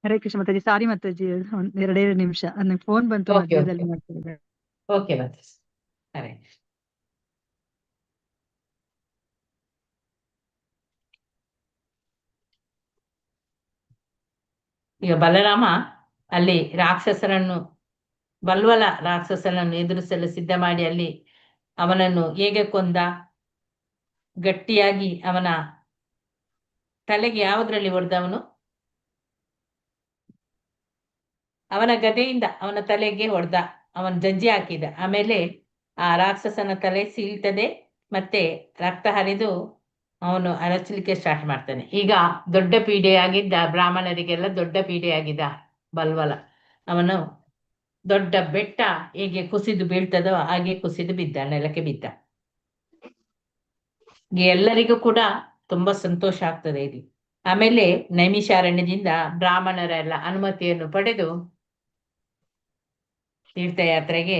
ಹರೇ ಕೃಷ್ಣ ಮಾತಾಜಿ. ಸಾರಿ ಮಾತಾಜಿ, ಒಂದ್ ಎರಡೇ ನಿಮಿಷ ನನಗೆ ಫೋನ್ ಬಂತು ಓಕೆ ಮಧ್ಯದಲ್ಲಿ ಓಕೆ ಮಾಡ್ತಿದ್ದೆ. ಓಕೆ ಮಾತಾಜಿ. ಹರೇ ಕೃಷ್ಣ. ಈಗ ಬಲರಾಮ ಅಲ್ಲಿ ಬಲ್ವಲ ರಾಕ್ಷಸನನ್ನು ಎದುರಿಸಲು ಸಿದ್ಧ ಮಾಡಿ ಅಲ್ಲಿ ಅವನನ್ನು ಹೇಗೆ ಕೊಂದ, ಗಟ್ಟಿಯಾಗಿ ಅವನ ತಲೆಗೆ ಯಾವುದ್ರಲ್ಲಿ ಹೊಡೆದವನು, ಅವನ ಗದೆಯಿಂದ ಅವನ ತಲೆಗೆ ಹೊಡೆದ, ಅವನ ಜಜ್ಜಿ ಹಾಕಿದ. ಆಮೇಲೆ ಆ ರಾಕ್ಷಸನ ತಲೆ ಸೀಳ್ತದೆ, ಮತ್ತೆ ರಕ್ತ ಹರಿದು ಅವನು ಅರಚಲಿಕ್ಕೆ ಸ್ಟಾರ್ಟ್ ಮಾಡ್ತಾನೆ. ಈಗ ದೊಡ್ಡ ಪೀಡೆಯಾಗಿದ್ದ ಬ್ರಾಹ್ಮಣರಿಗೆಲ್ಲ ದೊಡ್ಡ ಪೀಡೆಯಾಗಿದ್ದ ಬಲ್ವಲ. ಅವನು ದೊಡ್ಡ ಬೆಟ್ಟ ಹೇಗೆ ಕುಸಿದು ಬೀಳ್ತದೋ ಹಾಗೆ ಕುಸಿದು ಬಿದ್ದ, ನೆಲಕ್ಕೆ ಬಿದ್ದ. ಎಲ್ಲರಿಗೂ ಕೂಡ ತುಂಬಾ ಸಂತೋಷ ಆಗ್ತದೆ ಇಲ್ಲಿ. ಆಮೇಲೆ ನೈಮಿಷಾರಣ್ಯದಿಂದ ಬ್ರಾಹ್ಮಣರ ಎಲ್ಲ ಅನುಮತಿಯನ್ನು ಪಡೆದು ತೀರ್ಥಯಾತ್ರೆಗೆ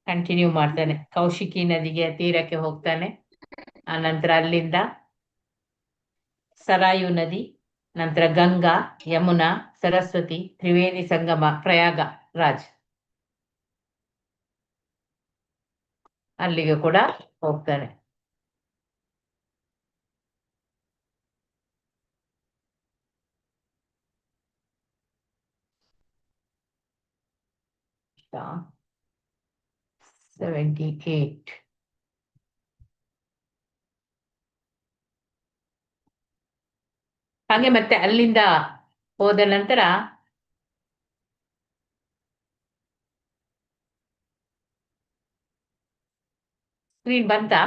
ಕಂಟಿನ್ಯೂ ಮಾಡ್ತಾನೆ. ಕೌಶಿಕಿ ನದಿಗೆ ತೀರಕ್ಕೆ ಹೋಗ್ತಾನೆ. ಆ ನಂತರ ಅಲ್ಲಿಂದ ಸರಾಯು ನದಿ, ನಂತರ ಗಂಗಾ, ಯಮುನಾ, ಸರಸ್ವತಿ, ತ್ರಿವೇಣಿ ಸಂಗಮ, ಪ್ರಯಾಗ ರಾಜ್, ಅಲ್ಲಿಗೆ ಕೂಡ ಹೋಗ್ತಾನೆ. ಇಷ್ಟ 78. ಹಾಗೆ ಮತ್ತೆ ಅಲ್ಲಿಂದ ಹೋದ ನಂತರ ಸ್ಕ್ರೀನ್ ಬಂತಾ?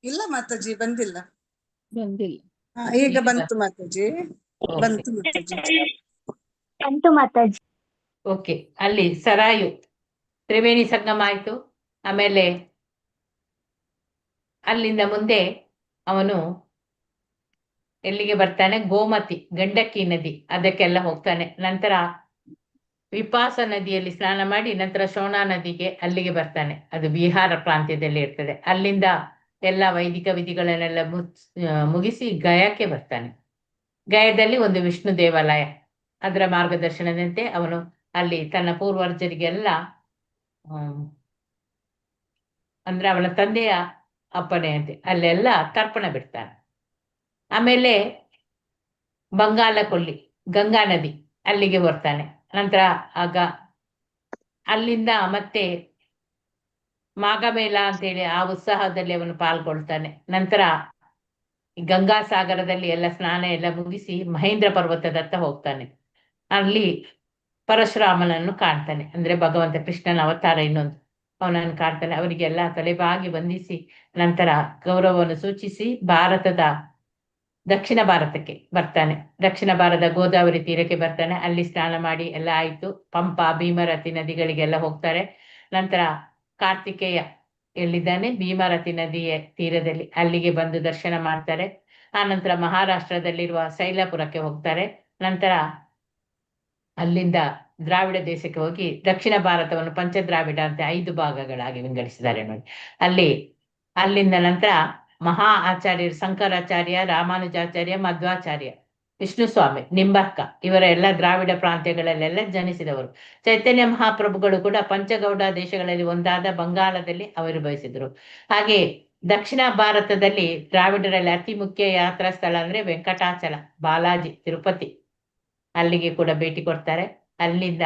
ಇಲ್ಲ ಮಾತಾಜಿ, ಬಂದಿಲ್ಲ. ಬಂದಿಲ್ಲ. ಈಗ ಬಂತು ಮಾತಾಜಿ, ಬಂತು ಮಾತಾಜಿ. ಬಂತು ಮಾತಾಜಿ. ಓಕೆ. ಅಲ್ಲಿ ಸರಾಯು ತ್ರಿವೇಣಿ ಸಂಗಮ ಆಯ್ತು. ಆಮೇಲೆ ಅಲ್ಲಿಂದ ಮುಂದೆ ಅವನು ಎಲ್ಲಿಗೆ ಬರ್ತಾನೆ? ಗೋಮತಿ, ಗಂಡಕಿ ನದಿ, ಅದಕ್ಕೆಲ್ಲ ಹೋಗ್ತಾನೆ. ನಂತರ ವಿಪಾಸ ನದಿಯಲ್ಲಿ ಸ್ನಾನ ಮಾಡಿ ನಂತರ ಶೋಣಾ ನದಿಗೆ ಅಲ್ಲಿಗೆ ಬರ್ತಾನೆ. ಅದು ಬಿಹಾರ ಪ್ರಾಂತ್ಯದಲ್ಲಿ ಇರ್ತದೆ. ಅಲ್ಲಿಂದ ಎಲ್ಲ ವೈದಿಕ ವಿಧಿಗಳನ್ನೆಲ್ಲ ಮುಗಿಸಿ ಗಯಾಕ್ಕೆ ಬರ್ತಾನೆ. ಗಯದಲ್ಲಿ ಒಂದು ವಿಷ್ಣು ದೇವಾಲಯ, ಅದರ ಮಾರ್ಗದರ್ಶನದಂತೆ ಅವನು ಅಲ್ಲಿ ತನ್ನ ಪೂರ್ವಜರಿಗೆಲ್ಲ ಅಂದ್ರೆ ಅವನ ತಂದೆಯ ಅಪ್ಪಣೆಯಂತೆ ಅಲ್ಲೆಲ್ಲ ತರ್ಪಣ ಬಿಡ್ತಾನೆ. ಆಮೇಲೆ ಬಂಗಾಲ ಕೊಲ್ಲಿ, ಗಂಗಾ ನದಿ, ಅಲ್ಲಿಗೆ ಬರ್ತಾನೆ. ನಂತರ ಆಗ ಅಲ್ಲಿಂದ ಮತ್ತೆ ಮಾಘಮೇಳ ಅಂತೇಳಿ ಆ ಉತ್ಸಾಹದಲ್ಲಿ ಅವನು ಪಾಲ್ಗೊಳ್ತಾನೆ. ನಂತರ ಗಂಗಾ ಸಾಗರದಲ್ಲಿ ಎಲ್ಲ ಸ್ನಾನ ಎಲ್ಲ ಮುಗಿಸಿ ಮಹೇಂದ್ರ ಪರ್ವತದತ್ತ ಹೋಗ್ತಾನೆ. ಅಲ್ಲಿ ಪರಶುರಾಮನನ್ನು ಕಾಣ್ತಾನೆ, ಅಂದ್ರೆ ಭಗವಂತ ಕೃಷ್ಣನ ಅವತಾರ ಇನ್ನೊಂದು. ಅವನನ್ನು ಕಾಣ್ತಾನೆ. ಅವರಿಗೆಲ್ಲ ತಲೆಬಾಗಿ ವಂದಿಸಿ ನಂತರ ಗೌರವವನ್ನು ಸೂಚಿಸಿ ದಕ್ಷಿಣ ಭಾರತಕ್ಕೆ ಬರ್ತಾನೆ. ದಕ್ಷಿಣ ಭಾರತದ ಗೋದಾವರಿ ತೀರಕ್ಕೆ ಬರ್ತಾನೆ. ಅಲ್ಲಿ ಸ್ನಾನ ಮಾಡಿ ಎಲ್ಲ ಆಯ್ತು. ಪಂಪಾ, ಭೀಮರತಿ ನದಿಗಳಿಗೆಲ್ಲ ಹೋಗ್ತಾರೆ. ನಂತರ ಕಾರ್ತಿಕೇಯ ಎಲ್ಲಿದ್ದಾನೆ ಭೀಮರತಿ ನದಿಯ ತೀರದಲ್ಲಿ, ಅಲ್ಲಿಗೆ ಬಂದು ದರ್ಶನ ಮಾಡ್ತಾರೆ. ಆ ನಂತರ ಮಹಾರಾಷ್ಟ್ರದಲ್ಲಿರುವ ಸೈಲಾಪುರಕ್ಕೆ ಹೋಗ್ತಾರೆ. ನಂತರ ಅಲ್ಲಿಂದ ದ್ರಾವಿಡ ದೇಶಕ್ಕೆ ಹೋಗಿ ದಕ್ಷಿಣ ಭಾರತವನ್ನು ಪಂಚದ್ರಾವಿಡ ಅಂತ 5 ಭಾಗಗಳಾಗಿ ವಿಂಗಡಿಸಿದ್ದಾರೆ ನೋಡಿ. ಅಲ್ಲಿಂದ ನಂತರ ಮಹಾ ಆಚಾರ್ಯರು ಶಂಕರಾಚಾರ್ಯ, ರಾಮಾನುಜಾಚಾರ್ಯ, ಮಧ್ವಾಚಾರ್ಯ, ವಿಷ್ಣುಸ್ವಾಮಿ, ನಿಂಬರ್ಕ ಇವರ ಎಲ್ಲ ದ್ರಾವಿಡ ಪ್ರಾಂತ್ಯಗಳಲ್ಲೆಲ್ಲ ಜನಿಸಿದವರು. ಚೈತನ್ಯ ಮಹಾಪ್ರಭುಗಳು ಕೂಡ ಪಂಚಗೌಡ ದೇಶಗಳಲ್ಲಿ ಒಂದಾದ ಬಂಗಾಳದಲ್ಲಿ ಅವರು ಬಯಸಿದರು. ಹಾಗೆ ದಕ್ಷಿಣ ಭಾರತದಲ್ಲಿ ದ್ರಾವಿಡರಲ್ಲಿ ಅತಿ ಮುಖ್ಯ ಯಾತ್ರಾ ಸ್ಥಳ ಅಂದ್ರೆ ವೆಂಕಟಾಚಲ, ಬಾಲಾಜಿ, ತಿರುಪತಿ, ಅಲ್ಲಿಗೆ ಕೂಡ ಭೇಟಿ ಕೊಡ್ತಾರೆ. ಅಲ್ಲಿಂದ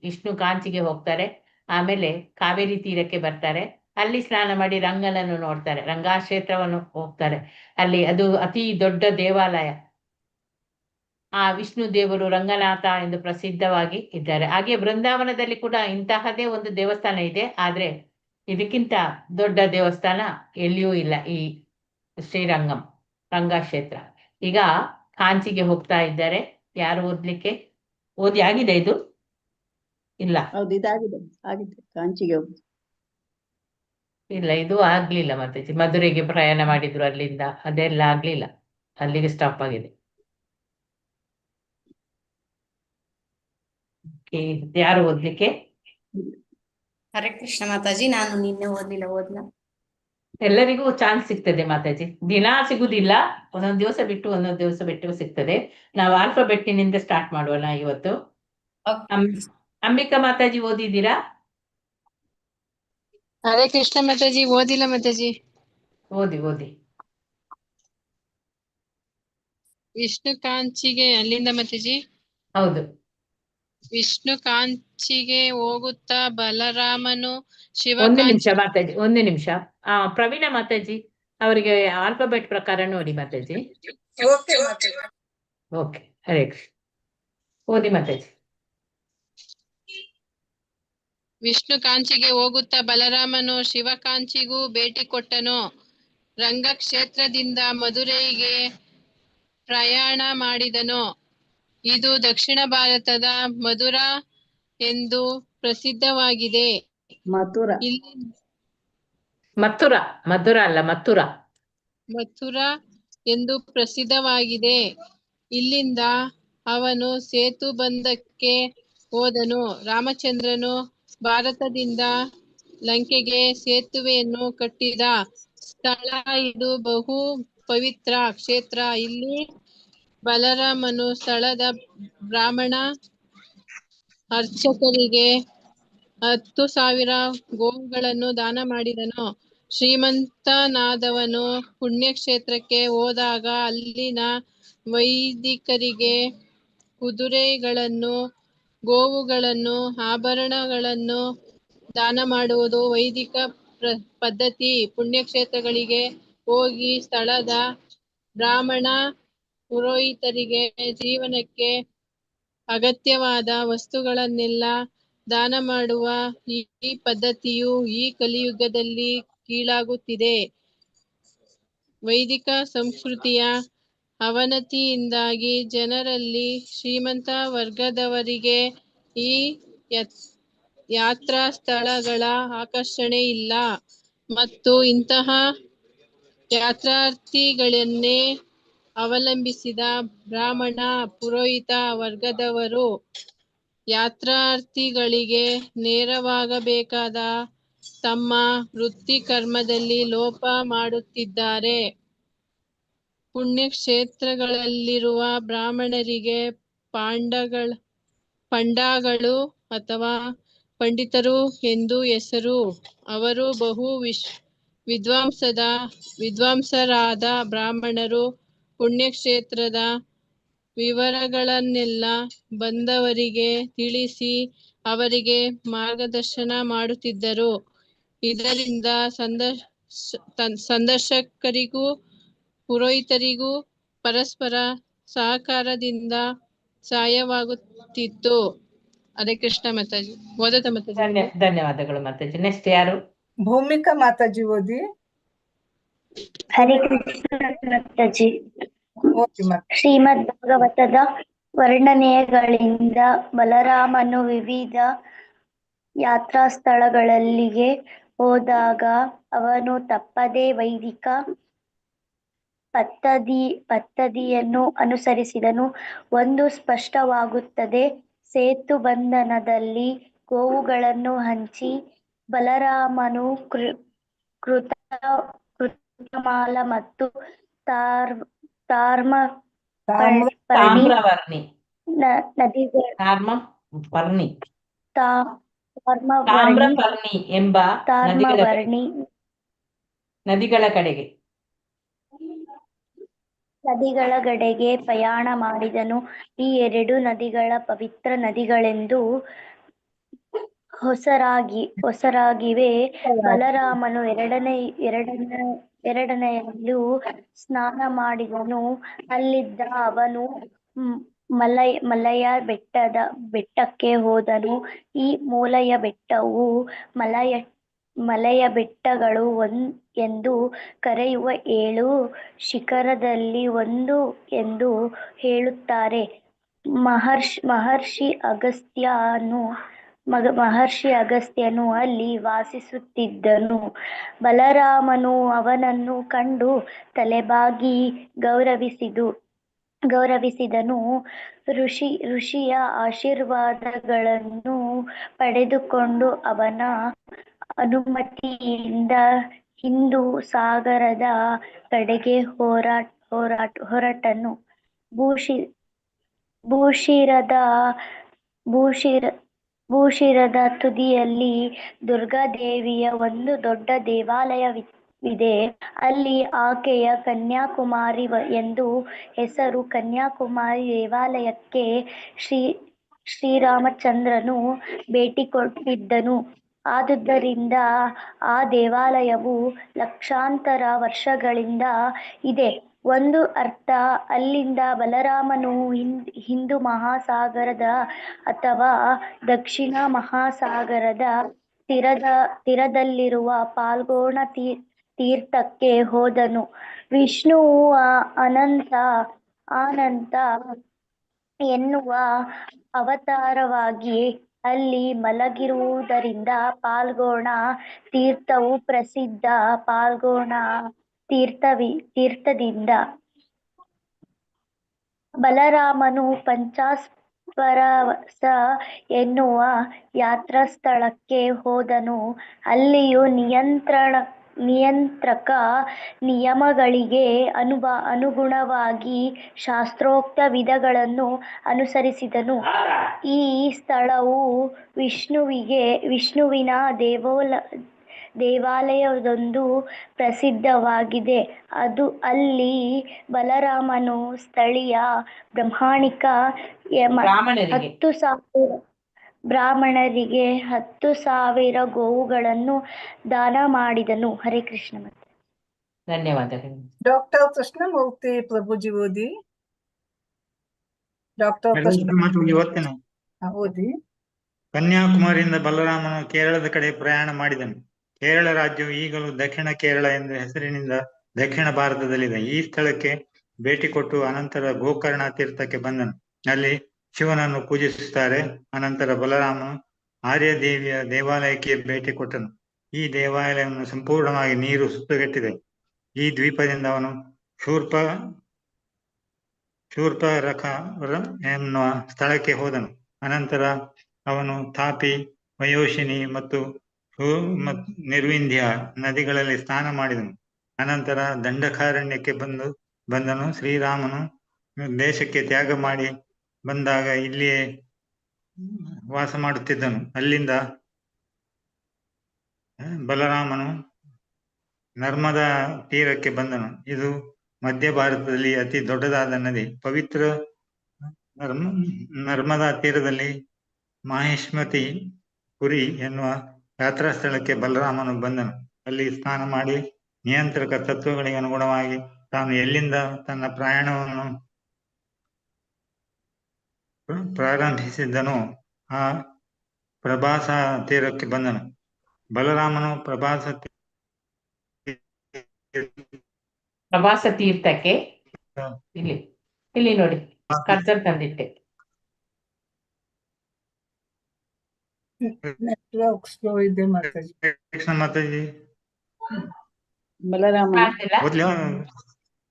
ವಿಷ್ಣು ಕಾಂಚಿಗೆ ಹೋಗ್ತಾರೆ. ಆಮೇಲೆ ಕಾವೇರಿ ತೀರಕ್ಕೆ ಬರ್ತಾರೆ. ಅಲ್ಲಿ ಸ್ನಾನ ಮಾಡಿ ರಂಗನನ್ನು ನೋಡ್ತಾರೆ. ರಂಗಾಕ್ಷೇತ್ರವನ್ನು ಹೋಗ್ತಾರೆ. ಅದು ಅತಿ ದೊಡ್ಡ ದೇವಾಲಯ. ಆ ವಿಷ್ಣು ದೇವರು ರಂಗನಾಥ ಎಂದು ಪ್ರಸಿದ್ಧವಾಗಿ ಇದ್ದಾರೆ. ಹಾಗೆ ಬೃಂದಾವನದಲ್ಲಿ ಕೂಡ ಇಂತಹದೇ ಒಂದು ದೇವಸ್ಥಾನ ಇದೆ. ಆದ್ರೆ ಇದಕ್ಕಿಂತ ದೊಡ್ಡ ದೇವಸ್ಥಾನ ಎಲ್ಲಿಯೂ ಇಲ್ಲ, ಈ ಶ್ರೀರಂಗಂ ರಂಗಕ್ಷೇತ್ರ. ಈಗ ಕಾಂಚಿಗೆ ಹೋಗ್ತಾ ಇದ್ದಾರೆ. ಯಾರು ಓದಿ ಆಗಿದೆ ಇದು? ಇಲ್ಲ, ಹೌದು, ಇದಾಗಿದೆ, ಆಗಿದೆ. ಕಾಂಚಿಗೆ ಹೋಗುದು ಇಲ್ಲ, ಇದು ಆಗ್ಲಿಲ್ಲ. ಮತ್ತೆ ಮಧುರೆಗೆ ಪ್ರಯಾಣ ಮಾಡಿದ್ರು, ಅಲ್ಲಿಂದ ಅದೆಲ್ಲ ಆಗ್ಲಿಲ್ಲ, ಅಲ್ಲಿಗೆ ಸ್ಟಾಪ್ ಆಗಿದೆ. ಯಾರು ಓದ್ಲಿಕ್ಕೆ? ಹರೇ ಕೃಷ್ಣ ಮಾತಾಜಿ, ನಾನು ನಿನ್ನೆ ಓದ್ಲಿಲ್ಲ. ಎಲ್ಲರಿಗೂ ಚಾನ್ಸ್ ಸಿಗ್ತದೆ ಮಾತಾಜಿ. ದಿನಾ ಸಿಗುದಿಲ್ಲ, ಒಂದೊಂದು ದಿವಸ ಬಿಟ್ಟು ಒಂದೊಂದು ದಿವಸ ಬಿಟ್ಟು ಸಿಗ್ತದೆ. ನಾವು ಆಲ್ಫಾಬೆಟ್ಟಿನಿಂದ ಸ್ಟಾರ್ಟ್ ಮಾಡುವಲ್ಲ ಇವತ್ತು. ಅಂಬಿಕಾ ಮಾತಾಜಿ ಓದಿದ್ದೀರಾ? ಹರೇ ಕೃಷ್ಣ ಮಾತಾಜಿ, ಓದಿಲ್ಲ ಮಾತಾಜಿ. ಓದಿ ಓದಿ. ವಿಷ್ಣು ಕಾಂಚಿಗೆ ಅಲ್ಲಿಂದ ಮಾತಾಜಿ. ಹೌದು. ವಿಷ್ಣು ಕಾಂಚಿಗೆ ಹೋಗುತ್ತಾ ಬಲರಾಮನು ಒಂದು ನಿಮಿಷ ಶಿವಕಾಂಚಿ. ಮಾತಾಜಿ, ಒಂದು ನಿಮಿಷ. ಪ್ರವೀಣ ಮಾತಾಜಿ ಅವರಿಗೆ ಆಲ್ಫಾಬೆಟ್ ಪ್ರಕಾರ ನೋಡಿ ಮಾತಾಜಿ. ಓಕೆ ಮಾತಾಜಿ. ಓಕೆ, ಹರೇ ಕೃಷ್ಣ. ಓದಿ ಮಾತಾಜಿ. ವಿಷ್ಣು ಕಾಂಚಿಗೆ ಹೋಗುತ್ತಾ ಬಲರಾಮನು ಶಿವಕಾಂಚಿಗೂ ಭೇಟಿ ಕೊಟ್ಟನು. ರಂಗಕ್ಷೇತ್ರದಿಂದ ಮಧುರೈಗೆ ಪ್ರಯಾಣ ಮಾಡಿದನು. ಇದು ದಕ್ಷಿಣ ಭಾರತದ ಮಧುರಾ ಎಂದು ಪ್ರಸಿದ್ಧವಾಗಿದೆ. ಮಥುರಾ. ಇಲ್ಲಿ ಮಥುರಾ, ಮಧುರ ಅಲ್ಲ, ಮಥುರಾ. ಮಥುರಾ ಎಂದು ಪ್ರಸಿದ್ಧವಾಗಿದೆ. ಇಲ್ಲಿಂದ ಅವನು ಸೇತುಬಂಧಕ್ಕೆ ಹೋದನು. ರಾಮಚಂದ್ರನು ಭಾರತದಿಂದ ಲಂಕೆಗೆ ಸೇತುವೆಯನ್ನು ಕಟ್ಟಿದ ಸ್ಥಳ ಇದು. ಬಹು ಪವಿತ್ರ ಕ್ಷೇತ್ರ. ಇಲ್ಲಿ ಬಲರಾಮನು ಸ್ಥಳದ ಬ್ರಾಹ್ಮಣ ಅರ್ಚಕರಿಗೆ 10,000 ಗೋವುಗಳನ್ನು ದಾನ ಮಾಡಿದನು. ಶ್ರೀಮಂತನಾದವನು ಪುಣ್ಯಕ್ಷೇತ್ರಕ್ಕೆ ಹೋದಾಗ ಅಲ್ಲಿನ ವೈದಿಕರಿಗೆ ಕುದುರೆಗಳನ್ನು, ಗೋವುಗಳನ್ನು, ಆಭರಣಗಳನ್ನು ದಾನ ಮಾಡುವುದು ವೈದಿಕ ಪದ್ಧತಿ. ಪುಣ್ಯಕ್ಷೇತ್ರಗಳಿಗೆ ಹೋಗಿ ಸ್ಥಳದ ಬ್ರಾಹ್ಮಣ ಪುರೋಹಿತರಿಗೆ ಜೀವನಕ್ಕೆ ಅಗತ್ಯವಾದ ವಸ್ತುಗಳನ್ನೆಲ್ಲ ದಾನ ಮಾಡುವ ಈ ಪದ್ಧತಿಯು ಈ ಕಲಿಯುಗದಲ್ಲಿ ಕೀಳಾಗುತ್ತಿದೆ. ವೈದಿಕ ಸಂಸ್ಕೃತಿಯ ಅವನತಿಯಿಂದಾಗಿ ಜನರಲ್ಲಿ ಶ್ರೀಮಂತ ವರ್ಗದವರಿಗೆ ಈ ಯಾತ್ರಾ ಸ್ಥಳಗಳ ಆಕರ್ಷಣೆ ಇಲ್ಲ ಮತ್ತು ಇಂತಹ ಯಾತ್ರಾರ್ಥಿಗಳನ್ನೇ ಅವಲಂಬಿಸಿದ ಬ್ರಾಹ್ಮಣ ಪುರೋಹಿತ ವರ್ಗದವರು ಯಾತ್ರಾರ್ಥಿಗಳಿಗೆ ನೆರವಾಗಬೇಕಾದ ತಮ್ಮ ವೃತ್ತಿ ಕರ್ಮದಲ್ಲಿ ಲೋಪ ಮಾಡುತ್ತಿದ್ದಾರೆ. ಪುಣ್ಯಕ್ಷೇತ್ರಗಳಲ್ಲಿರುವ ಬ್ರಾಹ್ಮಣರಿಗೆ ಪಂಡಗಳು ಅಥವಾ ಪಂಡಿತರು ಎಂದು ಹೆಸರು. ಅವರು ಬಹು ವಿದ್ವಾಂಸರಾದ ಬ್ರಾಹ್ಮಣರು. ಪುಣ್ಯಕ್ಷೇತ್ರದ ವಿವರಗಳನ್ನೆಲ್ಲ ಬಂದವರಿಗೆ ತಿಳಿಸಿ ಅವರಿಗೆ ಮಾರ್ಗದರ್ಶನ ಮಾಡುತ್ತಿದ್ದರು. ಇದರಿಂದ ಸಂದರ್ಶಕರಿಗೂ ಪುರೋಹಿತರಿಗೂ ಪರಸ್ಪರ ಸಹಕಾರದಿಂದ ಸಹಾಯವಾಗುತ್ತಿತ್ತು. ಹರೇ ಕೃಷ್ಣ ಮಾತಾಜಿ. ಓದತ ಮಾತಾಜಿ. ಧನ್ಯವಾದಗಳು ಮಾತಾಜಿ. ನೆಕ್ಸ್ಟ್ ಯಾರು? ಭೂಮಿಕಾ ಮಾತಾಜಿ ಓದಿ. ಹರೇ ಕೃಷ್ಣ ಮಾತಾಜಿ. ಓದಿ ಮಾತಾಜಿ. ಶ್ರೀಮದ್ ಭಾಗವತದ ವರ್ಣನೆಗಳಿಂದ ಬಲರಾಮನು ವಿವಿಧ ಯಾತ್ರಾ ಸ್ಥಳಗಳಿಗೆ ಹೋದಾಗ ಅವನು ತಪ್ಪದೇ ವೈದಿಕ ಪದ್ಧತಿಯನ್ನು ಅನುಸರಿಸಿದನು. ಒಂದು ಸ್ಪಷ್ಟವಾಗುತ್ತದೆ. ಸೇತುಬಂಧನದಲ್ಲಿ ಗೋವುಗಳನ್ನು ಹಂಚಿ ಬಲರಾಮನು ಕೃತಮಾಲ ಮತ್ತು ತಾಮ್ರವರ್ಣಿ ಎಂಬ ನದಿಗಳ ಕಡೆಗೆ ಪ್ರಯಾಣ ಮಾಡಿದನು. ಈ ಎರಡು ನದಿಗಳ ಪವಿತ್ರ ನದಿಗಳೆಂದು ಹೆಸರಾಗಿವೆ. ಬಲರಾಮನು ಎರಡನೆಯಲ್ಲೂ ಸ್ನಾನ ಮಾಡಿದನು. ಅಲ್ಲಿದ್ದ ಅವನು ಮಲಯ ಬೆಟ್ಟಕ್ಕೆ ಹೋದನು. ಈ ಮಲಯ ಬೆಟ್ಟವು ಮಲಯ ಬೆಟ್ಟಗಳು ಎಂದು ಕರೆಯುವ 7 ಶಿಖರದಲ್ಲಿ ಒಂದು ಎಂದು ಹೇಳುತ್ತಾರೆ. ಮಹರ್ಷಿ ಅಗಸ್ತ್ಯನು ಅಲ್ಲಿ ವಾಸಿಸುತ್ತಿದ್ದನು. ಬಲರಾಮನು ಅವನನ್ನು ಕಂಡು ತಲೆಬಾಗಿ ಗೌರವಿಸಿದನು. ಋಷಿಯ ಆಶೀರ್ವಾದಗಳನ್ನು ಪಡೆದುಕೊಂಡು ಅವನ ಅನುಮತಿಯಿಂದ ಹಿಂದೂ ಸಾಗರದ ಕಡೆಗೆ ಹೊರಟನು. ಭೂಶಿರದ ತುದಿಯಲ್ಲಿ ದುರ್ಗಾದೇವಿಯ ಒಂದು ದೊಡ್ಡ ದೇವಾಲಯವಿದೆ. ಅಲ್ಲಿ ಆಕೆಯ ಕನ್ಯಾಕುಮಾರಿ ಎಂದು ಹೆಸರು. ಕನ್ಯಾಕುಮಾರಿ ದೇವಾಲಯಕ್ಕೆ ಶ್ರೀರಾಮಚಂದ್ರನು ಭೇಟಿ ಕೊಟ್ಟಿದ್ದನು. ಆದುದರಿಂದ ಆ ದೇವಾಲಯವು ಲಕ್ಷಾಂತರ ವರ್ಷಗಳಿಂದ ಇದೆ. ಒಂದು ಅರ್ಥ, ಅಲ್ಲಿಂದ ಬಲರಾಮನು ಹಿಂದೂ ಮಹಾಸಾಗರದ ಅಥವಾ ದಕ್ಷಿಣ ಮಹಾಸಾಗರದ ತೀರದಲ್ಲಿರುವ ಪಾಲ್ಗೋಣ ತೀರ್ಥಕ್ಕೆ ಹೋದನು. ವಿಷ್ಣುವು ಅನಂತ ಎನ್ನುವ ಅವತಾರವಾಗಿ ಅಲ್ಲಿ ಮಲಗಿರುವುದರಿಂದ ಪಾಲ್ಗೋಣ ತೀರ್ಥವು ಪ್ರಸಿದ್ಧ. ಪಾಲ್ಗೋಣ ತೀರ್ಥದಿಂದ ಬಲರಾಮನು ಪಂಚಾಸ್ಪರಸ ಎನ್ನುವ ಯಾತ್ರಾಸ್ಥಳಕ್ಕೆ ಹೋದನು. ಅಲ್ಲಿಯೂ ನಿಯಂತ್ರಕ ನಿಯಮಗಳಿಗೆ ಅನುಗುಣವಾಗಿ ಶಾಸ್ತ್ರೋಕ್ತ ವಿಧಿಗಳನ್ನು ಅನುಸರಿಸಿದನು. ಈ ಸ್ಥಳವು ವಿಷ್ಣುವಿನ ದೇವಾಲಯವೆಂದು ಪ್ರಸಿದ್ಧವಾಗಿದೆ. ಅಲ್ಲಿ ಬಲರಾಮನು ಸ್ಥಳೀಯ ಬ್ರಾಹ್ಮಣರಿಗೆ 10,000 ಗೋವುಗಳನ್ನು ದಾನ ಮಾಡಿದನು. ಹರೇ ಕೃಷ್ಣ. ಧನ್ಯವಾದಗಳು. ಡಾಕ್ಟರ್ ಕೃಷ್ಣಮೂರ್ತಿ ಪ್ರಭುಜಿ ಓದಿ. ಡಾಕ್ಟರ್ ಓದ್ತೇನೆ. ಓದಿ. ಕನ್ಯಾಕುಮಾರಿಯಿಂದ ಬಲರಾಮನು ಕೇರಳದ ಕಡೆ ಪ್ರಯಾಣ ಮಾಡಿದನು. ಕೇರಳ ರಾಜ್ಯವು ಈಗಲೂ ದಕ್ಷಿಣ ಕೇರಳ ಎಂಬ ಹೆಸರಿನಿಂದ ದಕ್ಷಿಣ ಭಾರತದಲ್ಲಿದೆ. ಈ ಸ್ಥಳಕ್ಕೆ ಭೇಟಿ ಕೊಟ್ಟು ಅನಂತರ ಗೋಕರ್ಣ ತೀರ್ಥಕ್ಕೆ ಬಂದನು. ಅಲ್ಲಿ ಶಿವನನ್ನು ಪೂಜಿಸುತ್ತಾರೆ. ಅನಂತರ ಬಲರಾಮನು ಆರ್ಯದೇವಿಯ ದೇವಾಲಯಕ್ಕೆ ಭೇಟಿ ಕೊಟ್ಟನು. ಈ ದೇವಾಲಯವನ್ನು ಸಂಪೂರ್ಣವಾಗಿ ನೀರು ಸುತ್ತುಗಟ್ಟಿದೆ. ಈ ದ್ವೀಪದಿಂದ ಅವನು ಶೂರ್ಪರಖ ಎನ್ನುವ ಸ್ಥಳಕ್ಕೆ ಹೋದನು. ಅನಂತರ ಅವನು ತಾಪಿ, ವಯೋಶಿನಿ ಮತ್ತು ನಿರ್ವಿಂಧ್ಯ ನದಿಗಳಲ್ಲಿ ಸ್ನಾನ ಮಾಡಿದನು. ಅನಂತರ ದಂಡಕಾರಣ್ಯಕ್ಕೆ ಬಂದನು. ಶ್ರೀರಾಮನು ದೇಶಕ್ಕೆ ತ್ಯಾಗ ಮಾಡಿ ಬಂದಾಗ ಇಲ್ಲಿಯೇ ವಾಸ ಮಾಡುತ್ತಿದ್ದನು. ಅಲ್ಲಿಂದ ಬಲರಾಮನು ನರ್ಮದಾ ತೀರಕ್ಕೆ ಬಂದನು. ಇದು ಮಧ್ಯ ಭಾರತದಲ್ಲಿ ಅತಿ ದೊಡ್ಡದಾದ ನದಿ. ಪವಿತ್ರ ನರ್ಮದಾ ತೀರದಲ್ಲಿ ಮಾಹಿಷ್ಮತಿ ಪುರಿ ಎನ್ನುವ ಯಾತ್ರಾ ಸ್ಥಳಕ್ಕೆ ಬಲರಾಮನು ಬಂದನು. ಅಲ್ಲಿ ಸ್ನಾನ ಮಾಡಿ ನಿಯಂತ್ರಕ ತತ್ವಗಳಿಗೆ ಅನುಗುಣವಾಗಿ ತಾನು ಎಲ್ಲಿಂದ ತನ್ನ ಪ್ರಯಾಣವನ್ನು ಪ್ರಾರಂಭಿಸಿದ್ದನೋ ಆ ಪ್ರಭಾಸ ತೀರಕ್ಕೆ ಬಂದನು. ಬಲರಾಮನು ಪ್ರಭಾಸ ತೀರ್ಥಕ್ಕೆ ಇಲ್ಲಿ ನೋಡಿ ಕರ್ಸರ್ ತಂದಿಟ್ಟೆ. ನೆಟ್ವರ್ಕ್ ಸ್ಲೋ ಇದೆ ಮಾತಾಜಿ. ಕೃಷ್ಣ ಮಾತಾಜಿ ಬಲರಾಮ